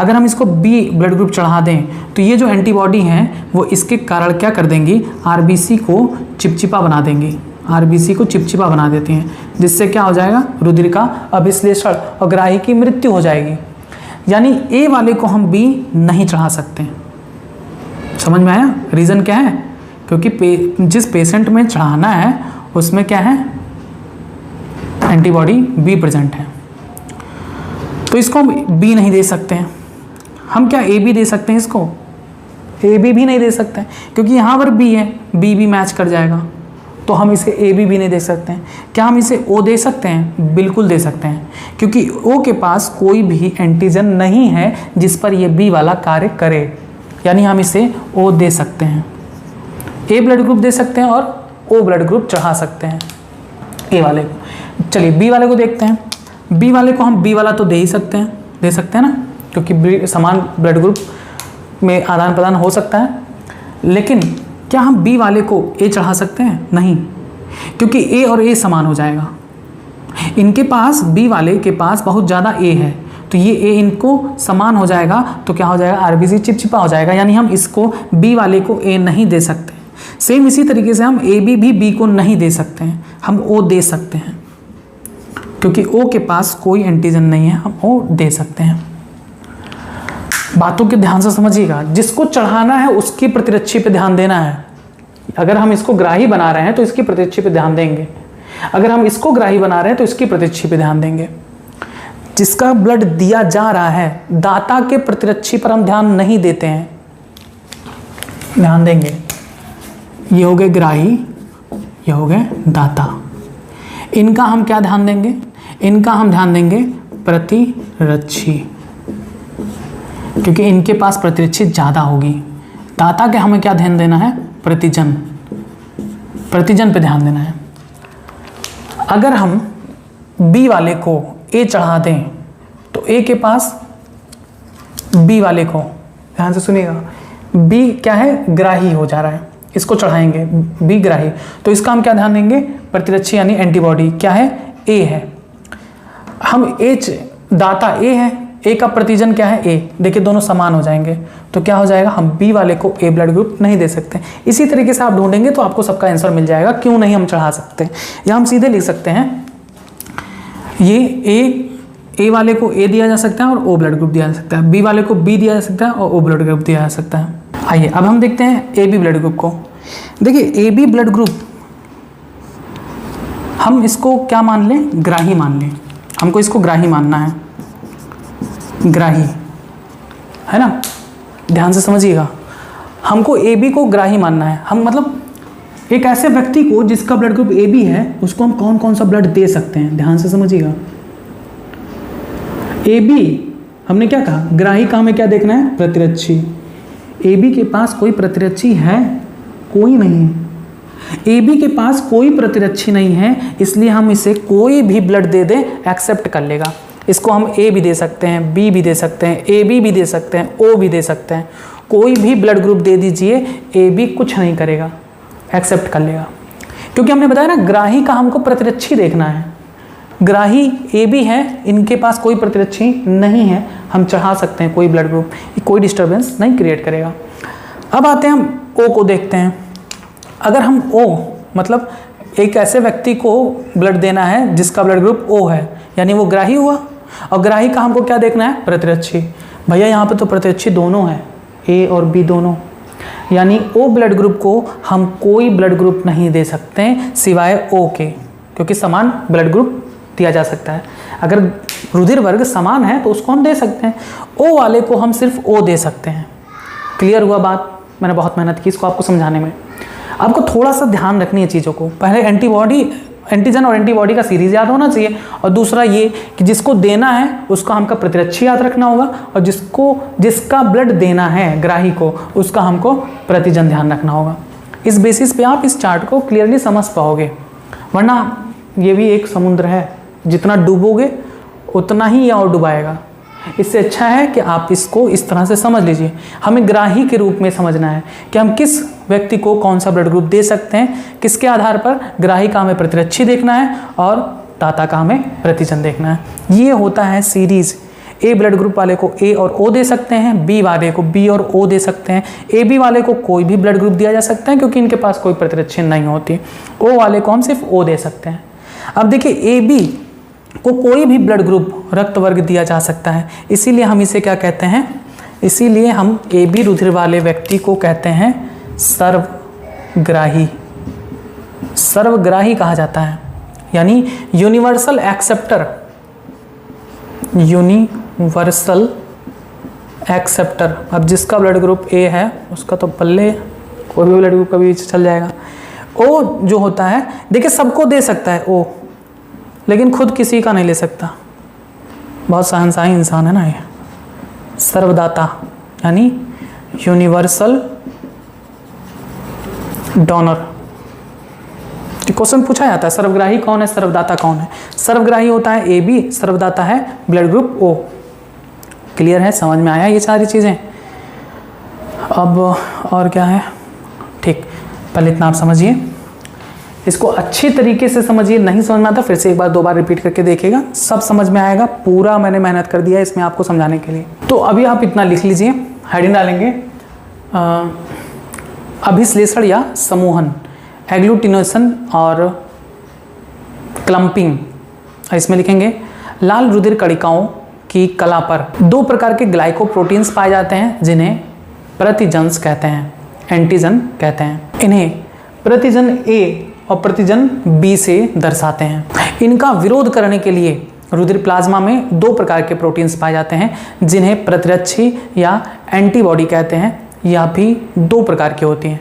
अगर हम इसको बी ब्लड ग्रुप चढ़ा दें तो ये जो एंटीबॉडी हैं वो इसके कारण क्या कर देंगी? आरबीसी को चिपचिपा बना देंगी, आरबीसी को चिपचिपा बना देती हैं, जिससे क्या हो जाएगा? रुधिर का अभिश्लेषण और ग्राही की मृत्यु हो जाएगी। यानी ए वाले को हम बी नहीं चढ़ा सकते। समझ में आया? रीज़न क्या है? क्योंकि जिस पेशेंट में चढ़ाना है उसमें क्या है? एंटीबॉडी बी प्रेजेंट है, तो इसको हम बी नहीं दे सकते हैं। हम क्या ए बी दे सकते हैं? इसको ए बी भी नहीं दे सकते हैं, क्योंकि यहाँ पर बी है, बी भी मैच कर जाएगा, तो हम इसे ए बी भी नहीं दे सकते हैं। क्या हम इसे ओ दे सकते हैं? बिल्कुल दे सकते हैं, क्योंकि ओ के पास कोई भी एंटीजन नहीं है जिस पर यह बी वाला कार्य करे, यानी हम इसे ओ दे सकते हैं। ए ब्लड ग्रुप दे सकते हैं और ओ ब्लड ग्रुप चढ़ा सकते हैं ए वाले को। चलिए बी वाले को देखते हैं। बी वाले को हम बी वाला तो दे ही सकते हैं, दे सकते हैं ना, क्योंकि समान ब्लड ग्रुप में आदान प्रदान हो सकता है। लेकिन क्या हम बी वाले को ए चढ़ा सकते हैं? नहीं, क्योंकि ए और ए समान हो जाएगा। इनके पास, बी वाले के पास बहुत ज़्यादा ए है, तो ये ए इनको समान हो जाएगा, तो क्या हो जाएगा? आरबीसी चिपचिपा हो जाएगा, यानी हम इसको बी वाले को ए नहीं दे सकते। सेम इसी तरीके से हम ए बी भी बी को नहीं दे सकते हैं, हम ओ दे सकते हैं, क्योंकि ओ के पास कोई एंटीजन नहीं है, हम ओ दे सकते हैं। बातों के ध्यान से समझिएगा, जिसको चढ़ाना है उसकी प्रतिरक्षी पे ध्यान देना है। अगर हम इसको ग्राही बना रहे हैं तो इसकी प्रतिरक्षी पे ध्यान देंगे, अगर हम इसको ग्राही बना रहे हैं तो इसकी प्रतिरक्षी पे ध्यान देंगे। जिसका ब्लड दिया जा रहा है, दाता के प्रतिरक्षी पर हम ध्यान नहीं देते हैं, ध्यान देंगे। ये हो गए ग्राही, ये हो गए दाता। इनका हम क्या ध्यान देंगे? इनका हम ध्यान देंगे प्रतिरक्षी, क्योंकि इनके पास प्रतिरक्षी ज़्यादा होगी। दाता के हमें क्या ध्यान देना है? प्रतिजन, प्रतिजन पे ध्यान देना है। अगर हम बी वाले को ए चढ़ा दें तो ए के पास बी वाले को, ध्यान से सुनिएगा, बी क्या है, ग्राही हो जा रहा है, इसको चढ़ाएंगे बी ग्राही, तो इसका हम क्या ध्यान देंगे, प्रतिरक्षी यानी एंटीबॉडी क्या है, ए है। हम एच दाता ए है, ए का प्रतिजन क्या है, ए, देखिए दोनों समान हो जाएंगे, तो क्या हो जाएगा, हम बी वाले को ए ब्लड ग्रुप नहीं दे सकते। इसी तरीके से आप ढूंढेंगे तो आपको सबका आंसर मिल जाएगा, क्यों नहीं हम चढ़ा सकते। या हम सीधे लिख सकते हैं, ये ए वाले को ए दिया जा सकता है और ओ ब्लड ग्रुप दिया जा सकता है, बी वाले को बी दिया जा सकता है और ओ ब्लड ग्रुप दिया जा सकता है। आइए अब हम देखते हैं ए बी ब्लड ग्रुप को। देखिए ए बी ब्लड ग्रुप हम इसको क्या मान लें, ग्राही मान लें, हमको इसको ग्राही मानना है, ग्राही है ना, ध्यान से समझिएगा, हमको ए बी को ग्राही मानना है। हम मतलब एक ऐसे व्यक्ति को जिसका ब्लड ग्रुप ए बी है उसको हम कौन कौन सा ब्लड दे सकते हैं, ध्यान से समझिएगा। ए बी हमने क्या कहा, ग्राही का हमें क्या देखना है, प्रतिरक्षी। ए बी के पास कोई प्रतिरक्षी है, कोई नहीं है। ए बी के पास कोई प्रतिरक्षी नहीं है, इसलिए हम इसे कोई भी ब्लड दे दें एक्सेप्ट कर लेगा। इसको हम ए भी दे सकते हैं, बी भी दे सकते हैं, ए बी भी दे सकते हैं, ओ भी दे सकते हैं, कोई भी ब्लड ग्रुप दे दीजिए, ए बी कुछ नहीं करेगा, एक्सेप्ट कर लेगा। क्योंकि हमने बताया ना, ग्राही का हमको प्रतिरक्षी देखना है। ग्राही ए बी है, इनके पास कोई प्रतिरक्षी नहीं है, हम चढ़ा सकते हैं कोई ब्लड ग्रुप, कोई डिस्टर्बेंस नहीं क्रिएट करेगा। अब आते हैं हम ओ को देखते हैं। अगर हम ओ मतलब एक ऐसे व्यक्ति को ब्लड देना है जिसका ब्लड ग्रुप ओ है, यानी वो ग्राही हुआ, और ग्राही का हमको क्या देखना है, प्रतिरक्षी। भैया यहाँ पे तो प्रतिरक्षी दोनों है, ए और बी दोनों, यानी ओ ब्लड ग्रुप को हम कोई ब्लड ग्रुप नहीं दे सकते सिवाय ओ के, क्योंकि समान ब्लड ग्रुप दिया जा सकता है। अगर रुधिर वर्ग समान है तो उसको हम दे सकते हैं, ओ वाले को हम सिर्फ ओ दे सकते हैं। क्लियर हुआ बात, मैंने बहुत मेहनत की इसको आपको समझाने में। आपको थोड़ा सा ध्यान रखनी है चीज़ों को, पहले एंटीजन और एंटीबॉडी का सीरीज याद होना चाहिए, और दूसरा ये कि जिसको देना है उसका हमका प्रतिरक्षी याद रखना होगा, और जिसका ब्लड देना है ग्राही को उसका हमको प्रतिजन ध्यान रखना होगा। इस बेसिस पे आप इस चार्ट को क्लियरली समझ पाओगे, वरना ये भी एक समुद्र है, जितना डूबोगे उतना ही ये और डुबाएगा। इससे अच्छा है कि आप इसको इस तरह से समझ लीजिए। हमें ग्राही के रूप में समझना है कि हम किस व्यक्ति को कौन सा ब्लड ग्रुप दे सकते हैं, किसके आधार पर। ग्राही का हमें प्रतिरक्षी देखना है और दाता का हमें प्रतिजन देखना है। ये होता है सीरीज। ए ब्लड ग्रुप वाले को ए और ओ दे सकते हैं, बी वाले को बी और ओ दे सकते हैं, ए बी वाले को कोई भी ब्लड ग्रुप दिया जा सकता है क्योंकि इनके पास कोई प्रतिरक्षी नहीं होती, ओ वाले को हम सिर्फ ओ दे सकते हैं। अब देखिए ए बी को कोई भी ब्लड ग्रुप रक्त वर्ग दिया जा सकता है, इसीलिए हम इसे क्या कहते हैं, इसीलिए हम ए बी रुधिर वाले व्यक्ति को कहते हैं सर्वग्राही। सर्वग्राही कहा जाता है, यानी यूनिवर्सल एक्सेप्टर। Universal acceptor. अब जिसका ब्लड ग्रुप ए है उसका तो पल्ले, कोई भी ब्लड ग्रुप का भी चल जाएगा। ओ जो होता है, देखिए सबको दे सकता है ओ, लेकिन खुद किसी का नहीं ले सकता। बहुत शहंशाही इंसान है ना ये। सर्वदाता यानी यूनिवर्सल डोनर। क्वेश्चन पूछा जाता है सर्वग्राही कौन है, सर्वदाता कौन है। सर्वग्राही होता है ए बी, सर्वदाता है ब्लड ग्रुप ओ। क्लियर है, समझ में आया ये सारी चीज़ें। अब और क्या है, ठीक, पहले इतना आप समझिए, इसको अच्छी तरीके से समझिए। नहीं समझ में आता फिर से एक बार दो बार रिपीट करके देखिएगा, सब समझ में आएगा। पूरा मैंने मेहनत कर दिया इसमें आपको समझाने के लिए। तो अभी आप इतना लिख लीजिए, हेडिंग डालेंगे अभिश्लेषण या समूहन, एग्लूटिनेशन और क्लम्पिंग। इसमें लिखेंगे लाल रुधिर कणिकाओं की कला पर दो प्रकार के ग्लाइकोप्रोटीन्स पाए जाते हैं जिन्हें प्रतिजन्स कहते हैं, एंटीजन कहते हैं। इन्हें प्रतिजन ए और प्रतिजन बी से दर्शाते हैं। इनका विरोध करने के लिए रुधिर प्लाज्मा में दो प्रकार के प्रोटीन्स पाए जाते हैं जिन्हें प्रतिरक्षी या एंटीबॉडी कहते हैं। यह भी दो प्रकार की होती हैं।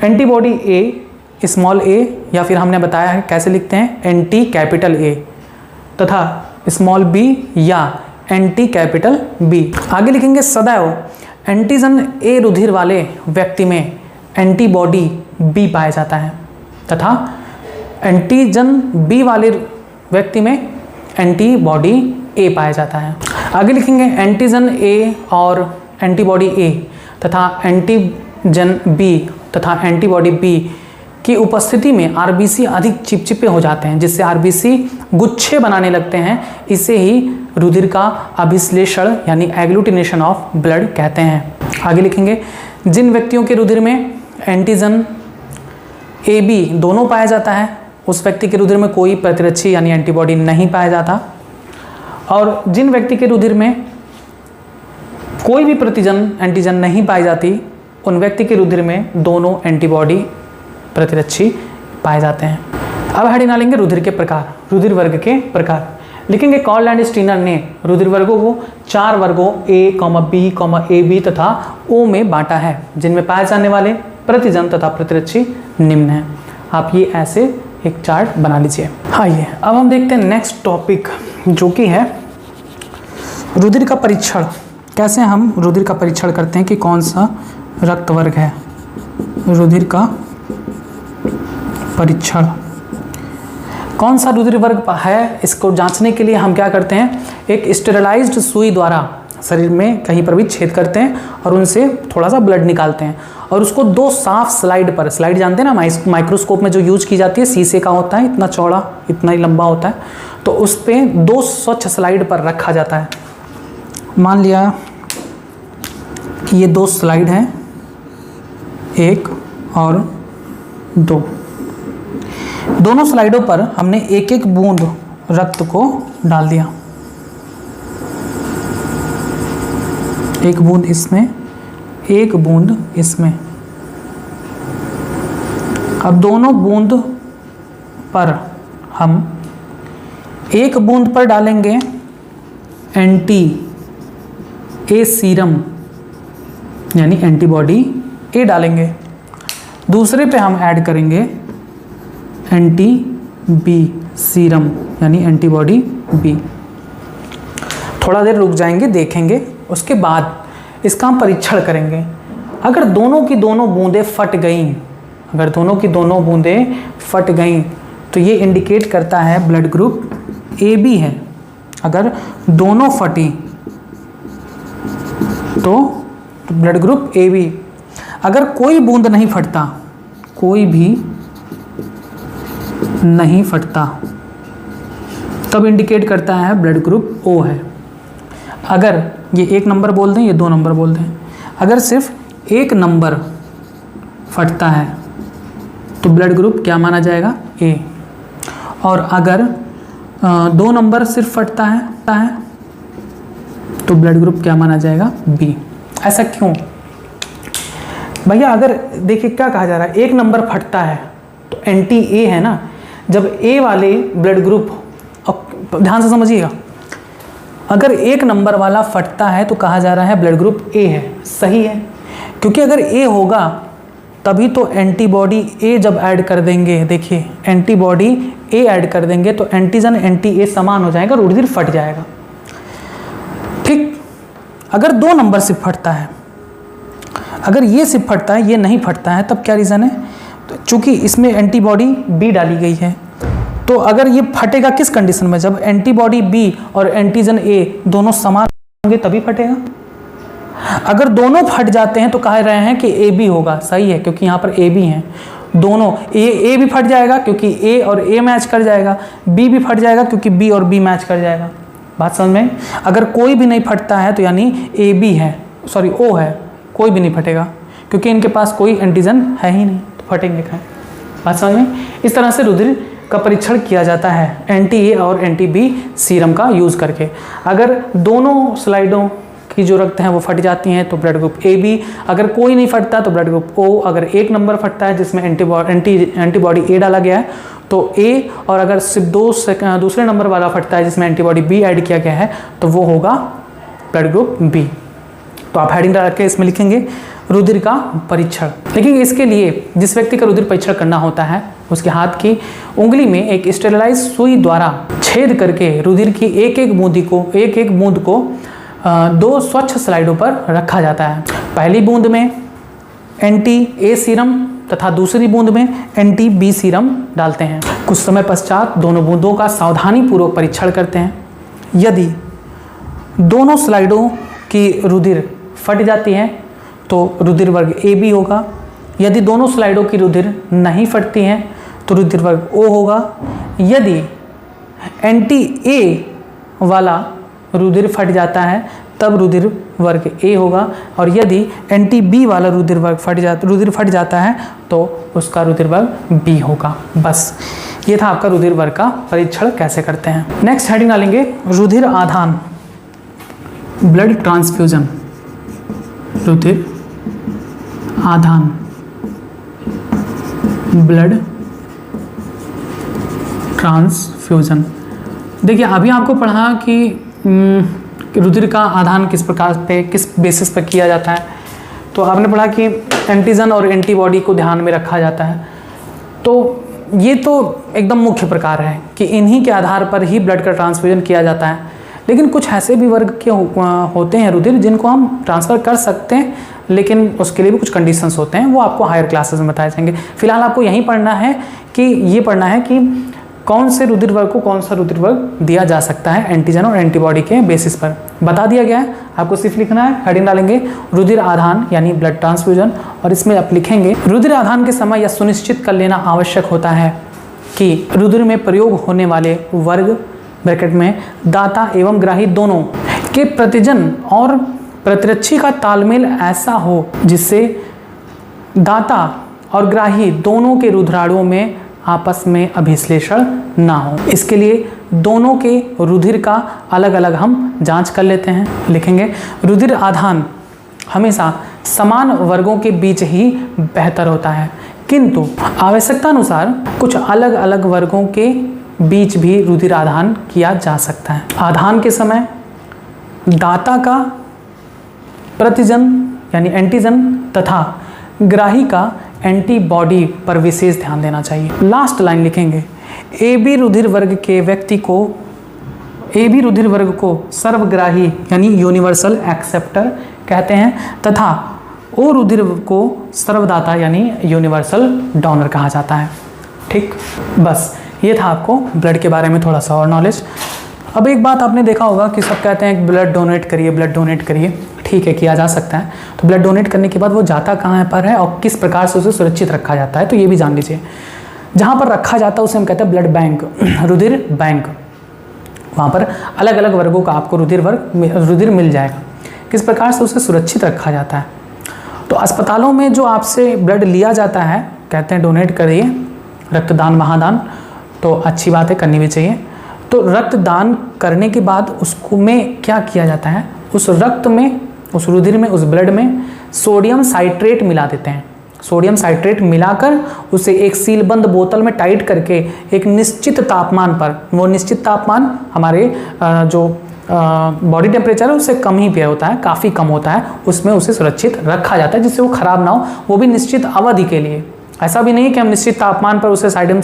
एंटीबॉडी ए, स्मॉल ए, या फिर हमने बताया है कैसे लिखते हैं, एंटी कैपिटल ए, तथा स्मॉल बी या एंटी कैपिटल बी। आगे लिखेंगे सदैव एंटीजन ए रुधिर वाले व्यक्ति में एंटीबॉडी बी पाया जाता है तथा एंटीजन बी वाले व्यक्ति में एंटीबॉडी ए पाया जाता है। आगे लिखेंगे एंटीजन ए और एंटीबॉडी ए तथा एंटीजन बी तथा एंटीबॉडी बी की उपस्थिति में आरबीसी अधिक चिपचिपे हो जाते हैं, जिससे आरबीसी गुच्छे बनाने लगते हैं। इसे ही रुधिर का अभिश्लेषण यानी एग्लूटिनेशन ऑफ ब्लड कहते हैं। आगे लिखेंगे जिन व्यक्तियों के रुधिर में एंटीजन ए बी दोनों पाया जाता है, उस व्यक्ति के रुधिर में कोई प्रतिरक्षी यानी एंटीबॉडी नहीं पाया जाता, और जिन व्यक्ति के रुधिर में कोई भी प्रतिजन एंटीजन नहीं पाई जाती, उन व्यक्ति के रुधिर में दोनों एंटीबॉडी प्रतिरक्षी पाए जाते हैं। अब हेडिंग डालेंगे रुधिर के प्रकार, रुधिर वर्ग के प्रकार। लिखेंगे कॉल एंड स्टीनर ने रुधिर वर्गों को 4 वर्गों A, B, AB तथा O में बांटा है, जिनमें पाए जाने वाले प्रतिजन तथा प्रतिरक्षी निम्न हैं। आप ये ऐसे एक चार्ट बना लीजिए। आइए अब हम देखते हैं नेक्स्ट टॉपिक, जो कि है रुधिर का परीक्षण। कैसे हम रुधिर का परीक्षण करते हैं कि कौन सा रक्त वर्ग है। रुधिर का परीक्षण, कौन सा रुधिर वर्ग है, इसको जांचने के लिए हम क्या करते हैं, एक स्टेरिलाइज्ड सुई द्वारा शरीर में कहीं पर भी छेद करते हैं और उनसे थोड़ा सा ब्लड निकालते हैं और उसको 2 साफ स्लाइड पर, स्लाइड जानते हैं ना, माइक्रोस्कोप में जो यूज की जाती है, शीशे का होता है, इतना चौड़ा इतना ही लंबा होता है, तो उस पर 2 स्वच्छ स्लाइड पर रखा जाता है। मान लिया कि ये 2 स्लाइड हैं, 1 और 2। दोनों स्लाइडों पर हमने एक एक बूंद रक्त को डाल दिया, एक बूंद इसमें, एक बूंद इसमें। अब दोनों बूंद पर हम एक बूंद पर डालेंगे एंटी ए सीरम यानी एंटीबॉडी ए डालेंगे, दूसरे पे हम ऐड करेंगे एंटी बी सीरम यानी एंटीबॉडी बी। थोड़ा देर रुक जाएंगे, देखेंगे, उसके बाद इसका हम परीक्षण करेंगे। अगर दोनों की दोनों बूंदें फट गईं, अगर दोनों की दोनों बूंदें फट गईं तो ये इंडिकेट करता है ब्लड ग्रुप ए बी है। अगर दोनों फटी तो ब्लड ग्रुप ए बी। अगर कोई बूंद नहीं फटता, कोई भी नहीं फटता, तब इंडिकेट करता है ब्लड ग्रुप ओ है। अगर ये 1 नंबर बोल दें, ये 2 नंबर बोल दें, अगर सिर्फ 1 नंबर फटता है तो ब्लड ग्रुप क्या माना जाएगा, ए। और अगर 2 नंबर सिर्फ फटता है तो ब्लड ग्रुप क्या माना जाएगा, बी। ऐसा क्यों भैया? अगर देखिए क्या कहा जा रहा है, 1 नंबर फटता है तो एंटी ए है ना। जब ए वाले ब्लड ग्रुप, ध्यान से समझिएगा, अगर 1 नंबर वाला फटता है तो कहा जा रहा है ब्लड ग्रुप ए है। सही है, क्योंकि अगर ए होगा तभी तो एंटीबॉडी ए जब ऐड कर देंगे, देखिए एंटीबॉडी ए ऐड कर देंगे तो एंटीजन एंटी ए समान हो जाएगा, रुधिर फट जाएगा। ठीक, अगर 2 नंबर से फटता है, अगर ये सिर्फ फटता है, ये नहीं फटता है, तब क्या रीज़न है, तो चूंकि इसमें एंटीबॉडी बी डाली गई है, तो अगर ये फटेगा किस कंडीशन में, जब एंटीबॉडी बी और एंटीजन ए दोनों समान होंगे तभी फटेगा। अगर दोनों फट जाते हैं तो कह रहे हैं कि ए बी होगा। सही है, क्योंकि यहाँ पर ए बी हैं दोनों, ए भी फट जाएगा क्योंकि ए और ए मैच कर जाएगा, बी भी फट जाएगा क्योंकि बी और बी मैच कर जाएगा। बात समझ में? अगर कोई भी नहीं फटता है तो यानी ए बी है, सॉरी ओ है, कोई भी नहीं फटेगा क्योंकि इनके पास कोई एंटीजन है ही नहीं, तो फटेंगे कहाँ? बात समझ में? इस तरह से रुधिर का परीक्षण किया जाता है एंटी ए और एंटी बी सीरम का यूज़ करके। अगर दोनों स्लाइडों की जो रक्त हैं वो फट जाती हैं तो ब्लड ग्रुप ए बी, अगर कोई नहीं फटता तो ब्लड ग्रुप ओ, अगर 1 नंबर फटता है जिसमें एंटीबॉडी ए डाला गया है तो ए, और अगर सिर्फ दूसरे नंबर वाला फटता है जिसमें एंटीबॉडी बी ऐड किया गया है तो वो होगा ब्लड ग्रुप बी। तो आप हेडिंग डाल के इसमें लिखेंगे रुधिर का परीक्षण। लेकिन इसके लिए जिस व्यक्ति का रुधिर परीक्षण करना होता है उसके हाथ की उंगली में एक स्टेरिलाइज सुई द्वारा छेद करके रुधिर की एक एक बूंद को 2 स्वच्छ स्लाइडों पर रखा जाता है। पहली बूंद में एंटी ए सीरम तथा दूसरी बूंद में एंटी-बी सीरम डालते हैं। कुछ समय पश्चात दोनों बूंदों का सावधानीपूर्वक परीक्षण करते हैं। यदि दोनों स्लाइडों की रुधिर फट जाती है तो रुधिर वर्ग AB होगा। यदि दोनों स्लाइडों की रुधिर नहीं फटती हैं तो रुधिर वर्ग O होगा। यदि एंटी-A वाला रुधिर फट जाता है तब रुधिर वर्ग A होगा, और यदि एंटी-B वाला रुधिर फट जाता है तो उसका रुधिर वर्ग B होगा। बस ये था आपका रुधिर वर्ग का परीक्षण कैसे करते हैं। नेक्स्ट हेडिंग डालेंगे रुधिर आधान, ब्लड ट्रांसफ्यूजन। रुधिर आधान, ब्लड ट्रांसफ्यूजन। देखिए अभी आपको पढ़ा कि रुधिर का आधान किस प्रकार पे, किस बेसिस पर किया जाता है। तो आपने पढ़ा कि एंटीजन और एंटीबॉडी को ध्यान में रखा जाता है। तो ये तो एकदम मुख्य प्रकार है कि इन्हीं के आधार पर ही ब्लड का ट्रांसफ्यूजन किया जाता है। लेकिन कुछ ऐसे भी वर्ग के होते हैं रुधिर जिनको हम ट्रांसफ़र कर सकते हैं, लेकिन उसके लिए भी कुछ कंडीशंस होते हैं, वो आपको हायर क्लासेस में बताए जाएंगे। फिलहाल आपको यही पढ़ना है कि कौन से रुधिर वर्ग को कौन सा रुधिर वर्ग दिया जा सकता है एंटीजन और एंटीबॉडी के बेसिस पर बता दिया गया है। आपको सिर्फ लिखना है, हेडिंग डालेंगे रुधिर आधान यानी ब्लड ट्रांसफ्यूजन, और इसमें आप लिखेंगे रुधिर आधान के समय यह सुनिश्चित कर लेना आवश्यक होता है कि रुधिर में प्रयोग होने वाले वर्ग ब्रैकेट में दाता एवं ग्राही दोनों के प्रतिजन और प्रतिरक्षी का तालमेल ऐसा हो जिससे दाता और ग्राही दोनों के रुधिराणुओं में आपस में अभिश्लेषण ना हो। इसके लिए दोनों के रुधिर का अलग अलग हम जांच कर लेते हैं। लिखेंगे रुधिर आधान हमेशा समान वर्गों के बीच ही बेहतर होता है, किंतु आवश्यकता अनुसार कुछ अलग अलग वर्गों के बीच भी रुधिर आधान किया जा सकता है। आधान के समय दाता का प्रतिजन यानी एंटीजन तथा ग्राही का एंटीबॉडी पर विशेष ध्यान देना चाहिए। लास्ट लाइन लिखेंगे AB रुधिर वर्ग के व्यक्ति को AB रुधिर वर्ग को सर्वग्राही यानी यूनिवर्सल एक्सेप्टर कहते हैं तथा O रुधिर को सर्वदाता यानी यूनिवर्सल डोनर कहा जाता है। ठीक, बस ये था आपको ब्लड के बारे में थोड़ा सा और नॉलेज। अब एक बात आपने देखा होगा कि सब कहते हैं ब्लड डोनेट करिए, ब्लड डोनेट करिए। ठीक है, किया जा सकता है। तो ब्लड डोनेट करने के बाद वो जाता कहाँ पर है और किस प्रकार से उसे सुरक्षित रखा जाता है, तो ये भी जान लीजिए। जहाँ पर रखा जाता है उसे हम कहते हैं ब्लड बैंक, रुधिर बैंक। वहाँ पर अलग अलग वर्गों का आपको रुधिर मिल जाएगा। किस प्रकार से उसे सुरक्षित रखा जाता है, तो अस्पतालों में जो आपसे ब्लड लिया जाता है कहते हैं डोनेट करिए, रक्तदान महादान, तो अच्छी बात है, करनी भी चाहिए। तो रक्तदान करने के बाद उसको में क्या किया जाता है, उस रक्त में, उस रुधिर में, उस ब्लड में सोडियम साइट्रेट मिला देते हैं। सोडियम साइट्रेट मिलाकर उसे एक सीलबंद बोतल में टाइट करके एक निश्चित तापमान पर, वो निश्चित तापमान हमारे जो बॉडी टेम्परेचर है उससे कम ही पे होता है, काफ़ी कम होता है, उसमें उसे सुरक्षित रखा जाता है जिससे वो ख़राब ना हो, वो भी निश्चित अवधि के लिए। ऐसा भी नहीं कि हम निश्चित तापमान पर उसे सोडियम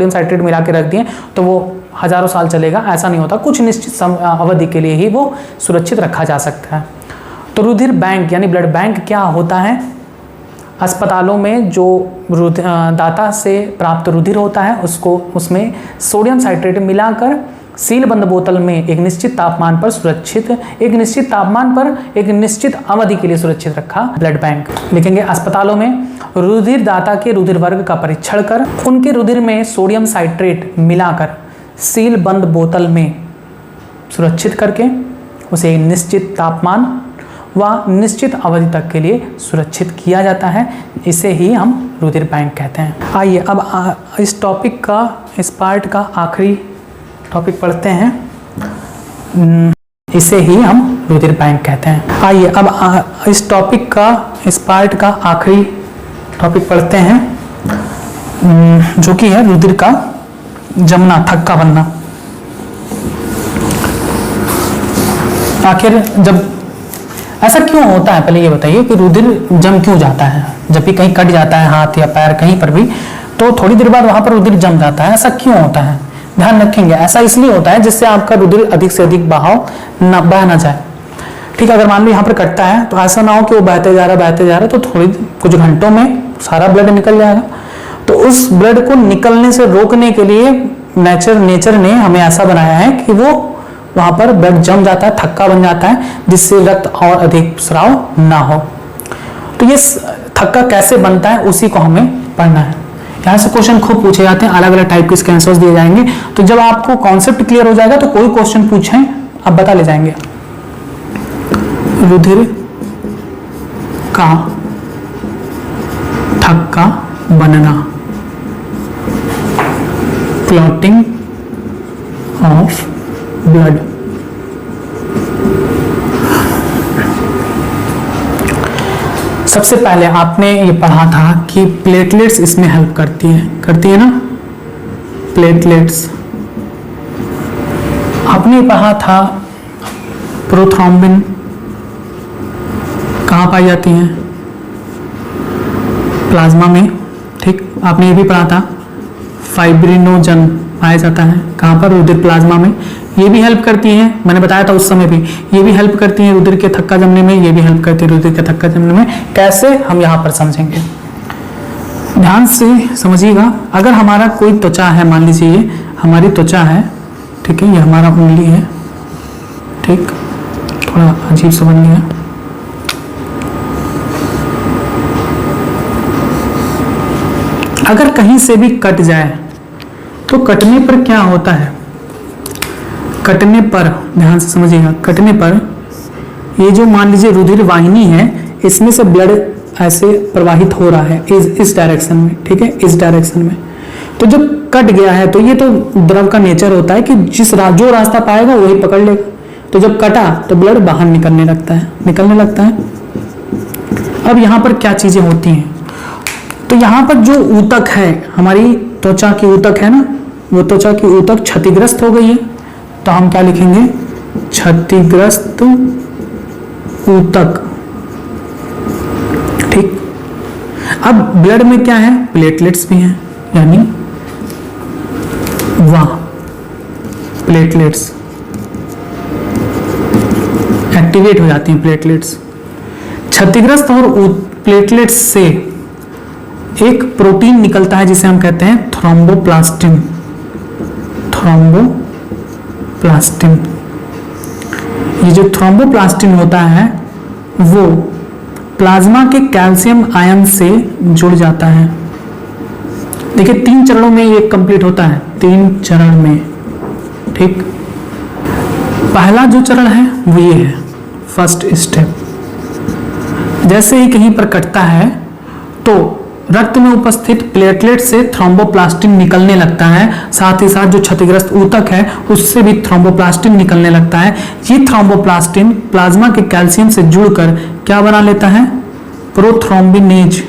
साइट्रेट मिला के रख दिए तो वो हज़ारों साल चलेगा, ऐसा नहीं होता। कुछ निश्चित अवधि के लिए ही वो सुरक्षित रखा जा सकता है। तो रुधिर बैंक यानी ब्लड बैंक क्या होता है, अस्पतालों में जो दाता से प्राप्त रुधिर होता है उसको उसमें सोडियम साइट्रेट मिलाकर सीलबंद बोतल में एक निश्चित तापमान पर सुरक्षित, एक निश्चित तापमान पर एक निश्चित अवधि के लिए सुरक्षित रखा ब्लड बैंक। लिखेंगे अस्पतालों में रुधिर दाता के रुधिर वर्ग का परीक्षण कर उनके रुधिर में सोडियम साइट्रेट मिलाकर सीलबंद बोतल में सुरक्षित करके उसे निश्चित तापमान व निश्चित अवधि तक के लिए सुरक्षित किया जाता है। इसे ही हम रुधिर बैंक कहते हैं। आइए अब इस टॉपिक का, इस पार्ट का आखिरी टॉपिक पढ़ते हैं, इसे ही हम रुधिर बैंक कहते हैं। आइए अब इस टॉपिक का, इस पार्ट का आखिरी टॉपिक पढ़ते हैं जो कि है रुधिर का जमना, थक्का बनना। आखिर जब ऐसा क्यों होता है, पहले ये बताइए कि रुधिर जम क्यों जाता है। जब भी कहीं कट जाता है हाथ या पैर कहीं पर भी, तो थोड़ी देर बाद वहां पर रुधिर जम जाता है। ऐसा क्यों होता है, ध्यान रखेंगे। ऐसा इसलिए होता है जिससे आपका रुधिर अधिक से अधिक बह ना जाए। ठीक है, अगर मान लो यहाँ पर कटता है तो ऐसा ना हो कि वो बहते जा रहा तो थोड़ी कुछ घंटों में सारा ब्लड निकल जाएगा। तो उस ब्लड को निकलने से रोकने के लिए नेचर ने हमें ऐसा बनाया है कि वो वहां पर ब्लड जम जाता है, थक्का बन जाता है, जिससे रक्त और अधिक स्राव ना हो। तो ये थक्का कैसे बनता है उसी को हमें पढ़ना है। यहाँ से क्वेश्चन खूब पूछे जाते हैं, अलग अलग टाइप के इसके आंसर्स दिए जाएंगे। तो जब आपको कॉन्सेप्ट क्लियर हो जाएगा तो कोई क्वेश्चन पूछें आप बता ले जाएंगे। रुधिर का थक्का बनना, क्लॉटिंग ऑफ ब्लड। सबसे पहले आपने ये पढ़ा था कि प्लेटलेट्स इसमें हेल्प करती है ना, प्लेटलेट्स। आपने पढ़ा था प्रोथ्रोम्बिन कहाँ पाई जाती हैं, प्लाज्मा में, ठीक। आपने ये भी पढ़ा था फाइब्रिनोजन पाया जाता है कहाँ पर, रुधिर प्लाज्मा में। ये भी हेल्प करती हैं, मैंने बताया था उस समय भी, ये भी हेल्प करती हैं रुधिर के थक्का जमने में, ये भी हेल्प करती है रुधिर के थक्का जमने में। कैसे, हम यहाँ पर समझेंगे, ध्यान से समझिएगा। अगर हमारा कोई त्वचा है, मान लीजिए हमारी त्वचा है, ठीक है, ये हमारा उंगली है, ठीक, थोड़ा अजीब सा बन गया। अगर कहीं से भी कट जाए तो कटने पर क्या होता है, कटने पर ध्यान से समझिएगा, कटने पर ये जो मान लीजिए रुधिर वाहिनी है, इसमें से ब्लड ऐसे प्रवाहित हो रहा है इस डायरेक्शन में, ठीक है, इस डायरेक्शन में। तो जब कट गया है तो ये तो द्रव का नेचर होता है कि जो रास्ता पाएगा वही पकड़ लेगा। तो जब कटा तो ब्लड बाहर निकलने लगता है। अब यहाँ पर क्या चीजें होती हैं, तो यहाँ पर जो ऊतक है, हमारी त्वचा की ऊतक है ना, वो त्वचा की ऊतक क्षतिग्रस्त हो गई है, तो हम क्या लिखेंगे, क्षतिग्रस्त ऊतक, ठीक। अब ब्लड में क्या है, प्लेटलेट्स भी हैं, यानी वाह प्लेटलेट्स एक्टिवेट हो जाती हैं, प्लेटलेट्स। क्षतिग्रस्त और प्लेटलेट्स से एक प्रोटीन निकलता है जिसे हम कहते हैं थ्रोम्बोप्लास्टिन। ये जो थ्रोम्बोप्लास्टिन होता है वो प्लाज्मा के कैल्शियम आयन से जुड़ जाता है। देखिए 3 चरणों में ये कंप्लीट होता है, 3 चरण में, ठीक। पहला जो चरण है वो ये है, फर्स्ट स्टेप। जैसे ही कहीं पर कटता है तो रक्त में उपस्थित प्लेटलेट से थ्रोम्बोप्लास्टिन निकलने लगता है, साथ ही साथ जो क्षतिग्रस्त ऊतक है उससे भी थ्रोम्बोप्लास्टिन निकलने लगता है। ये थ्रोम्बोप्लास्टिन प्लाज्मा के कैल्शियम से जुड़कर क्या बना लेता है, प्रोथ्रोम्बिनेज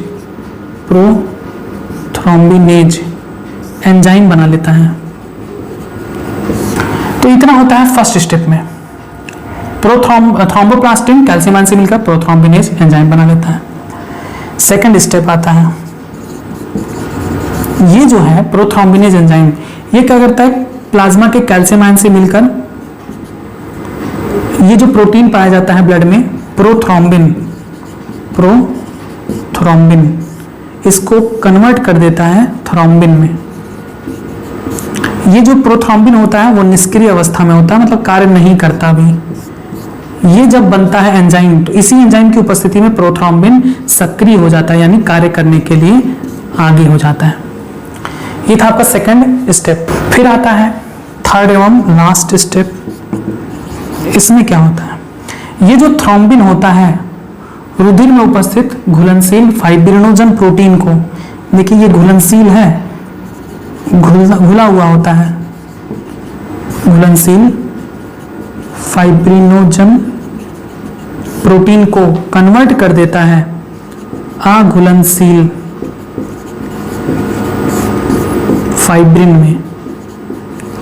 एंजाइम बना लेता है। तो इतना होता है फर्स्ट स्टेप में। थ्रोम्बोप्लास्टिन कैल्शियम आयन से मिलकर प्रोथ्रोम्बिनेज एंजाइम बना लेता है। सेकंड स्टेप आता है, ये जो है प्रोथ्रोम्बिनेज एंजाइम, ये क्या करता है, प्लाज्मा के कैल्शियम आयन से मिलकर ये जो प्रोटीन पाया जाता है ब्लड में, प्रोथ्रोम्बिन, इसको कन्वर्ट कर देता है थ्रोम्बिन में। ये जो प्रोथ्रोम्बिन होता है वो निष्क्रिय अवस्था में होता है, मतलब कार्य नहीं करता भी। ये जब बनता है एंजाइम, तो इसी एंजाइम की उपस्थिति में प्रोथ्रोम्बिन सक्रिय हो जाता है, यानी कार्य करने के लिए आगे हो जाता है। ये था आपका सेकंड स्टेप। फिर आता है थर्ड एवं लास्ट स्टेप। इसमें क्या होता है, ये जो थ्रोम्बिन होता है रुधिर में उपस्थित घुलनशील फाइब्रिनोजन प्रोटीन को, देखिए ये घुलनशील है, घुला हुआ होता है, घुलनशील फाइब्रिनोजन प्रोटीन को कन्वर्ट कर देता है अघुलनशील फाइब्रिन में।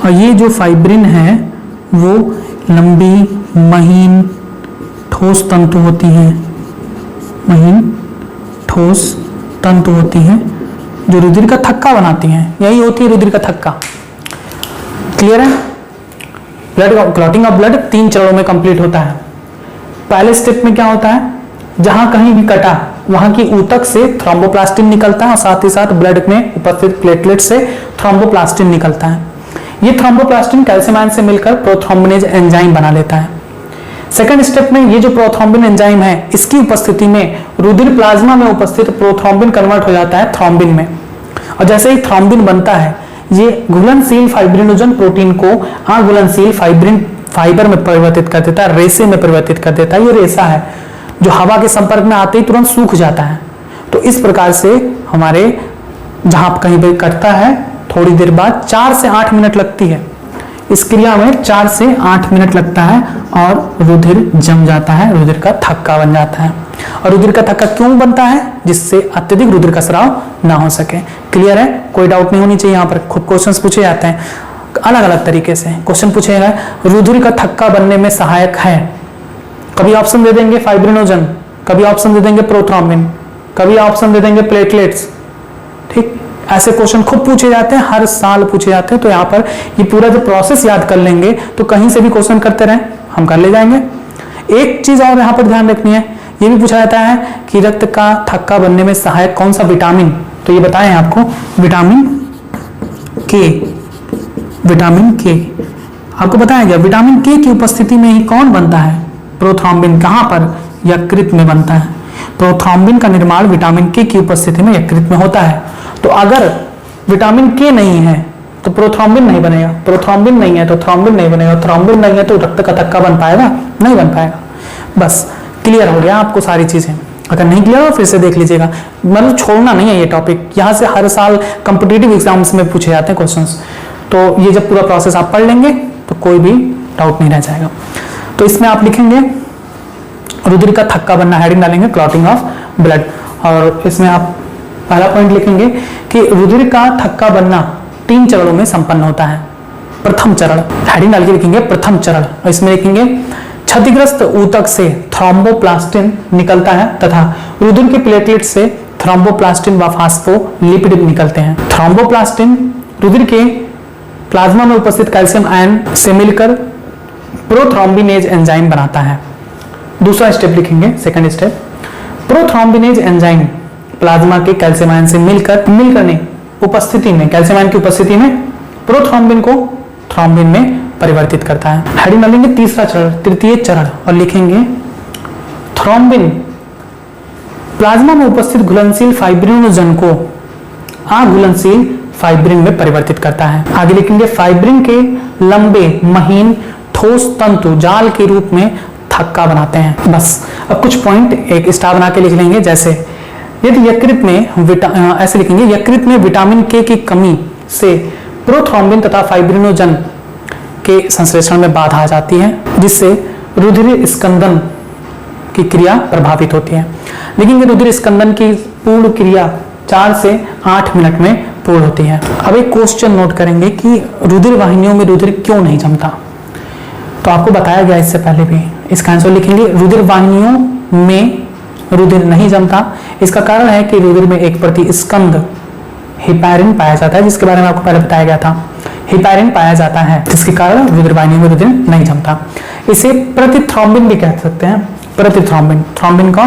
और ये जो फाइब्रिन है वो लंबी महीन ठोस तंतु होती हैं, जो रुधिर का थक्का बनाती हैं। यही होती है रुधिर का थक्का। क्लियर है? ब्लड क्लॉटिंग ऑफ ब्लड 3 चरणों में कंप्लीट होता है। पहले स्टेप में क्या होता है, जहां कहीं भी कटा वहां की ऊतक से थ्रोम्बोप्लास्टिन निकलता है और साथ ही साथ ब्लड में उपस्थित प्लेटलेट से थ्रोम्बोप्लास्टिन निकलता है। ये थ्रोम्बोप्लास्टिन कैल्शियम आयन से मिलकर प्रोथ्रोम्बिनेज एंजाइम बना लेता है। सेकंड स्टेप में ये जो प्रोथ्रोम्बिन एंजाइम है, इसकी उपस्थिति में रुधिर प्लाज्मा में उपस्थित प्रोथ्रोम्बिन कन्वर्ट हो जाता है थ्रोम्बिन में, और जैसे ही थ्रोम्बिन बनता है ये घुलनशील फाइब्रिनोजन प्रोटीन को अघुलनशील फाइबर में परिवर्तित कर देता है, रेसे में परिवर्तित कर देता है। ये रेसा है जो हवा के संपर्क में आते ही तुरंत सूख जाता है। तो इस प्रकार से हमारे जहां कहीं भी कटता है थोड़ी देर बाद 4 से 8 मिनट लगती है, इस क्रिया में 4 से 8 मिनट लगता है और रुधिर जम जाता है, रुधिर का थक्का बन जाता है। और रुधिर का थक्का क्यों बनता है? जिससे अत्यधिक रुधिर का स्राव ना हो सके। क्लियर है? कोई डाउट नहीं होनी चाहिए। यहाँ पर खूब क्वेश्चंस पूछे जाते हैं अलग अलग तरीके से। क्वेश्चन पूछेगा रुधिर का थक्का बनने में सहायक है, कभी ऑप्शन दे देंगे फाइब्रिनोजन, कभी ऑप्शन दे देंगे प्रोथ्रोम्बिन, कभी ऑप्शन दे देंगे प्लेटलेट्स। ठीक, ऐसे क्वेश्चन खूब पूछे जाते हैं, हर साल पूछे जाते हैं। तो यहाँ पर ये पूरा जो प्रोसेस याद कर लेंगे तो कहीं से भी क्वेश्चन करते रहें हम कर ले जाएंगे। एक चीज और यहाँ पर ध्यान रखनी है, ये भी पूछा जाता है कि रक्त का थक्का बनने में सहायक कौन सा विटामिन, तो ये बताएं आपको विटामिन के। विटामिन के आपको बताया गया, विटामिन के की उपस्थिति में ही कौन बनता है? प्रोथ्रोम्बिन। कहां पर? यकृत में बनता है। प्रोथ्रोम्बिन का निर्माण विटामिन के की उपस्थिति में यकृत में होता है। तो अगर विटामिन के नहीं है तो प्रोथ्रोम्बिन नहीं बनेगा, प्रोथ्रोम्बिन नहीं है तो थ्रोम्बिन नहीं बनेगा, थ्रोम्बिन नहीं है तो रक्त का थक्का बन पाएगा? नहीं बन पाएगा। बस क्लियर हो गया आपको सारी चीजें। अगर नहीं क्लियर हो फिर से देख लीजिएगा, मतलब छोड़ना नहीं है ये टॉपिक। यहाँ से हर साल कॉम्पिटिटिव एग्जाम्स में पूछे जाते हैं क्वेश्चंस। तो ये जब पूरा प्रोसेस आप पढ़ लेंगे तो कोई भी डाउट नहीं रह जाएगा। तो इसमें आप लिखेंगे रुधिर का थक्का बनना, हेडिंग डालेंगे क्लॉटिंग ऑफ ब्लड, और इसमें आप पहला पॉइंट लिखेंगे कि रुधिर का थक्का बनना 3 चरणों में संपन्न होता है। प्रथम चरण, हेडिंग डाल के लिखेंगे प्रथम चरण, और इसमें लिखेंगे क्षतिग्रस्त ऊतक से थ्रोम्बोप्लास्टिन निकलता है तथा रुधिर के प्लेटलेट से थ्रोम्बोप्लास्टिन व फास्फोलिपिड निकलते हैं। थ्रोम्बोप्लास्टिन रुधिर के प्लाज्मा में उपस्थित कैल्शियम आयन से मिलकर प्रोथ्रोम्बिनेज एंजाइम बनाता है। दूसरा स्टेप लिखेंगे, second step, prothrombinase enzyme plasma के कैल्शियम आयन से मिलकर उपस्थिति में, कैल्शियम आयन की उपस्थिति में प्रोथ्रोम्बिन को थ्रोम्बिन में परिवर्तित करता है। हेडिंग डालेंगे तीसरा चरण, तृतीय चरण, और लिखेंगे थ्रोम्बिन प्लाज्मा में उपस्थित घुलनशील फाइब्रिनोजन को अघुलनशील फाइब्रिन में परिवर्तित करता है। आगे लिखेंगे फाइब्रिन के लंबे महीन ठोस तंतु जाल के रूप में थक्का बनाते हैं। बस अब कुछ पॉइंट एक स्टार बना के लिख लेंगे, जैसे यदि यकृत में ऐसे लिखेंगे यकृत में विटामिन के की कमी से प्रोथ्रोम्बिन तथा फाइब्रिनोजन के संश्लेषण में बाधा आ जाती है, जिससे रुधिर स्कंदन की क्रिया प्रभावित होती है। लेकिन ये रुधिर स्कंदन की पूर्ण क्रिया 4 से 8 मिनट में पूर्ण होती है। अब एक क्वेश्चन नोट करेंगे कि रुधिर वाहिनियों में रुधिर क्यों नहीं जमता, तो आपको बताया गया इससे पहले भी। इसका आंसर लिखेंगे रुधिर वाहिनियों में रुधिर नहीं जमता। इसका कारण है कि रुधिर में एक प्रतिस्कंद हिपैरिन पाया जाता है, जिसके बारे में आपको पहले बताया गया था। हिपैरिन पाया जाता है, जिसके कारण रुधिर वाहिनियों में रुधिर नहीं जमता। इसे प्रतिथ्रोम्बिन भी कह सकते हैं। प्रतिथ्रोम्बिन थ्रोम्बिन का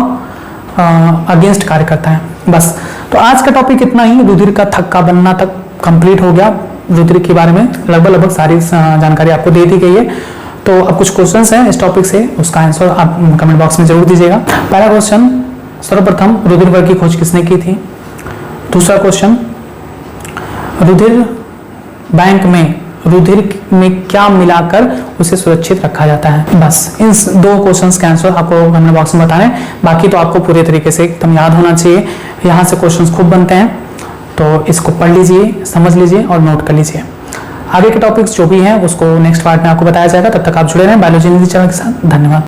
अगेंस्ट कार्य करता है। बस, तो आज का टॉपिक इतना ही। रुधिर का थक्का बनना तक कंप्लीट हो गया। रुधिर के बारे में लगभग सारी जानकारी आपको दे दी गई है। तो अब कुछ क्वेश्चंस हैं इस टॉपिक से, उसका आंसर आप कमेंट बॉक्स में जरूर दीजिएगा। पहला क्वेश्चन, सर्वप्रथम रुधिर वर्ग की खोज किसने की थी? दूसरा क्वेश्चन, रुधिर बैंक में रुधिर में क्या मिलाकर उसे सुरक्षित रखा जाता है? बस इन 2 क्वेश्चंस के आंसर आपको कमेंट बॉक्स में बताना है। बाकी तो आपको पूरे तरीके से एकदम याद होना चाहिए। यहाँ से क्वेश्चंस खूब बनते हैं, तो इसको पढ़ लीजिए, समझ लीजिए और नोट कर लीजिए। आगे के टॉपिक्स जो भी हैं उसको नेक्स्ट पार्ट में आपको बताया जाएगा। तब तक आप जुड़े रहें बायोलॉजी चैनल के साथ। धन्यवाद।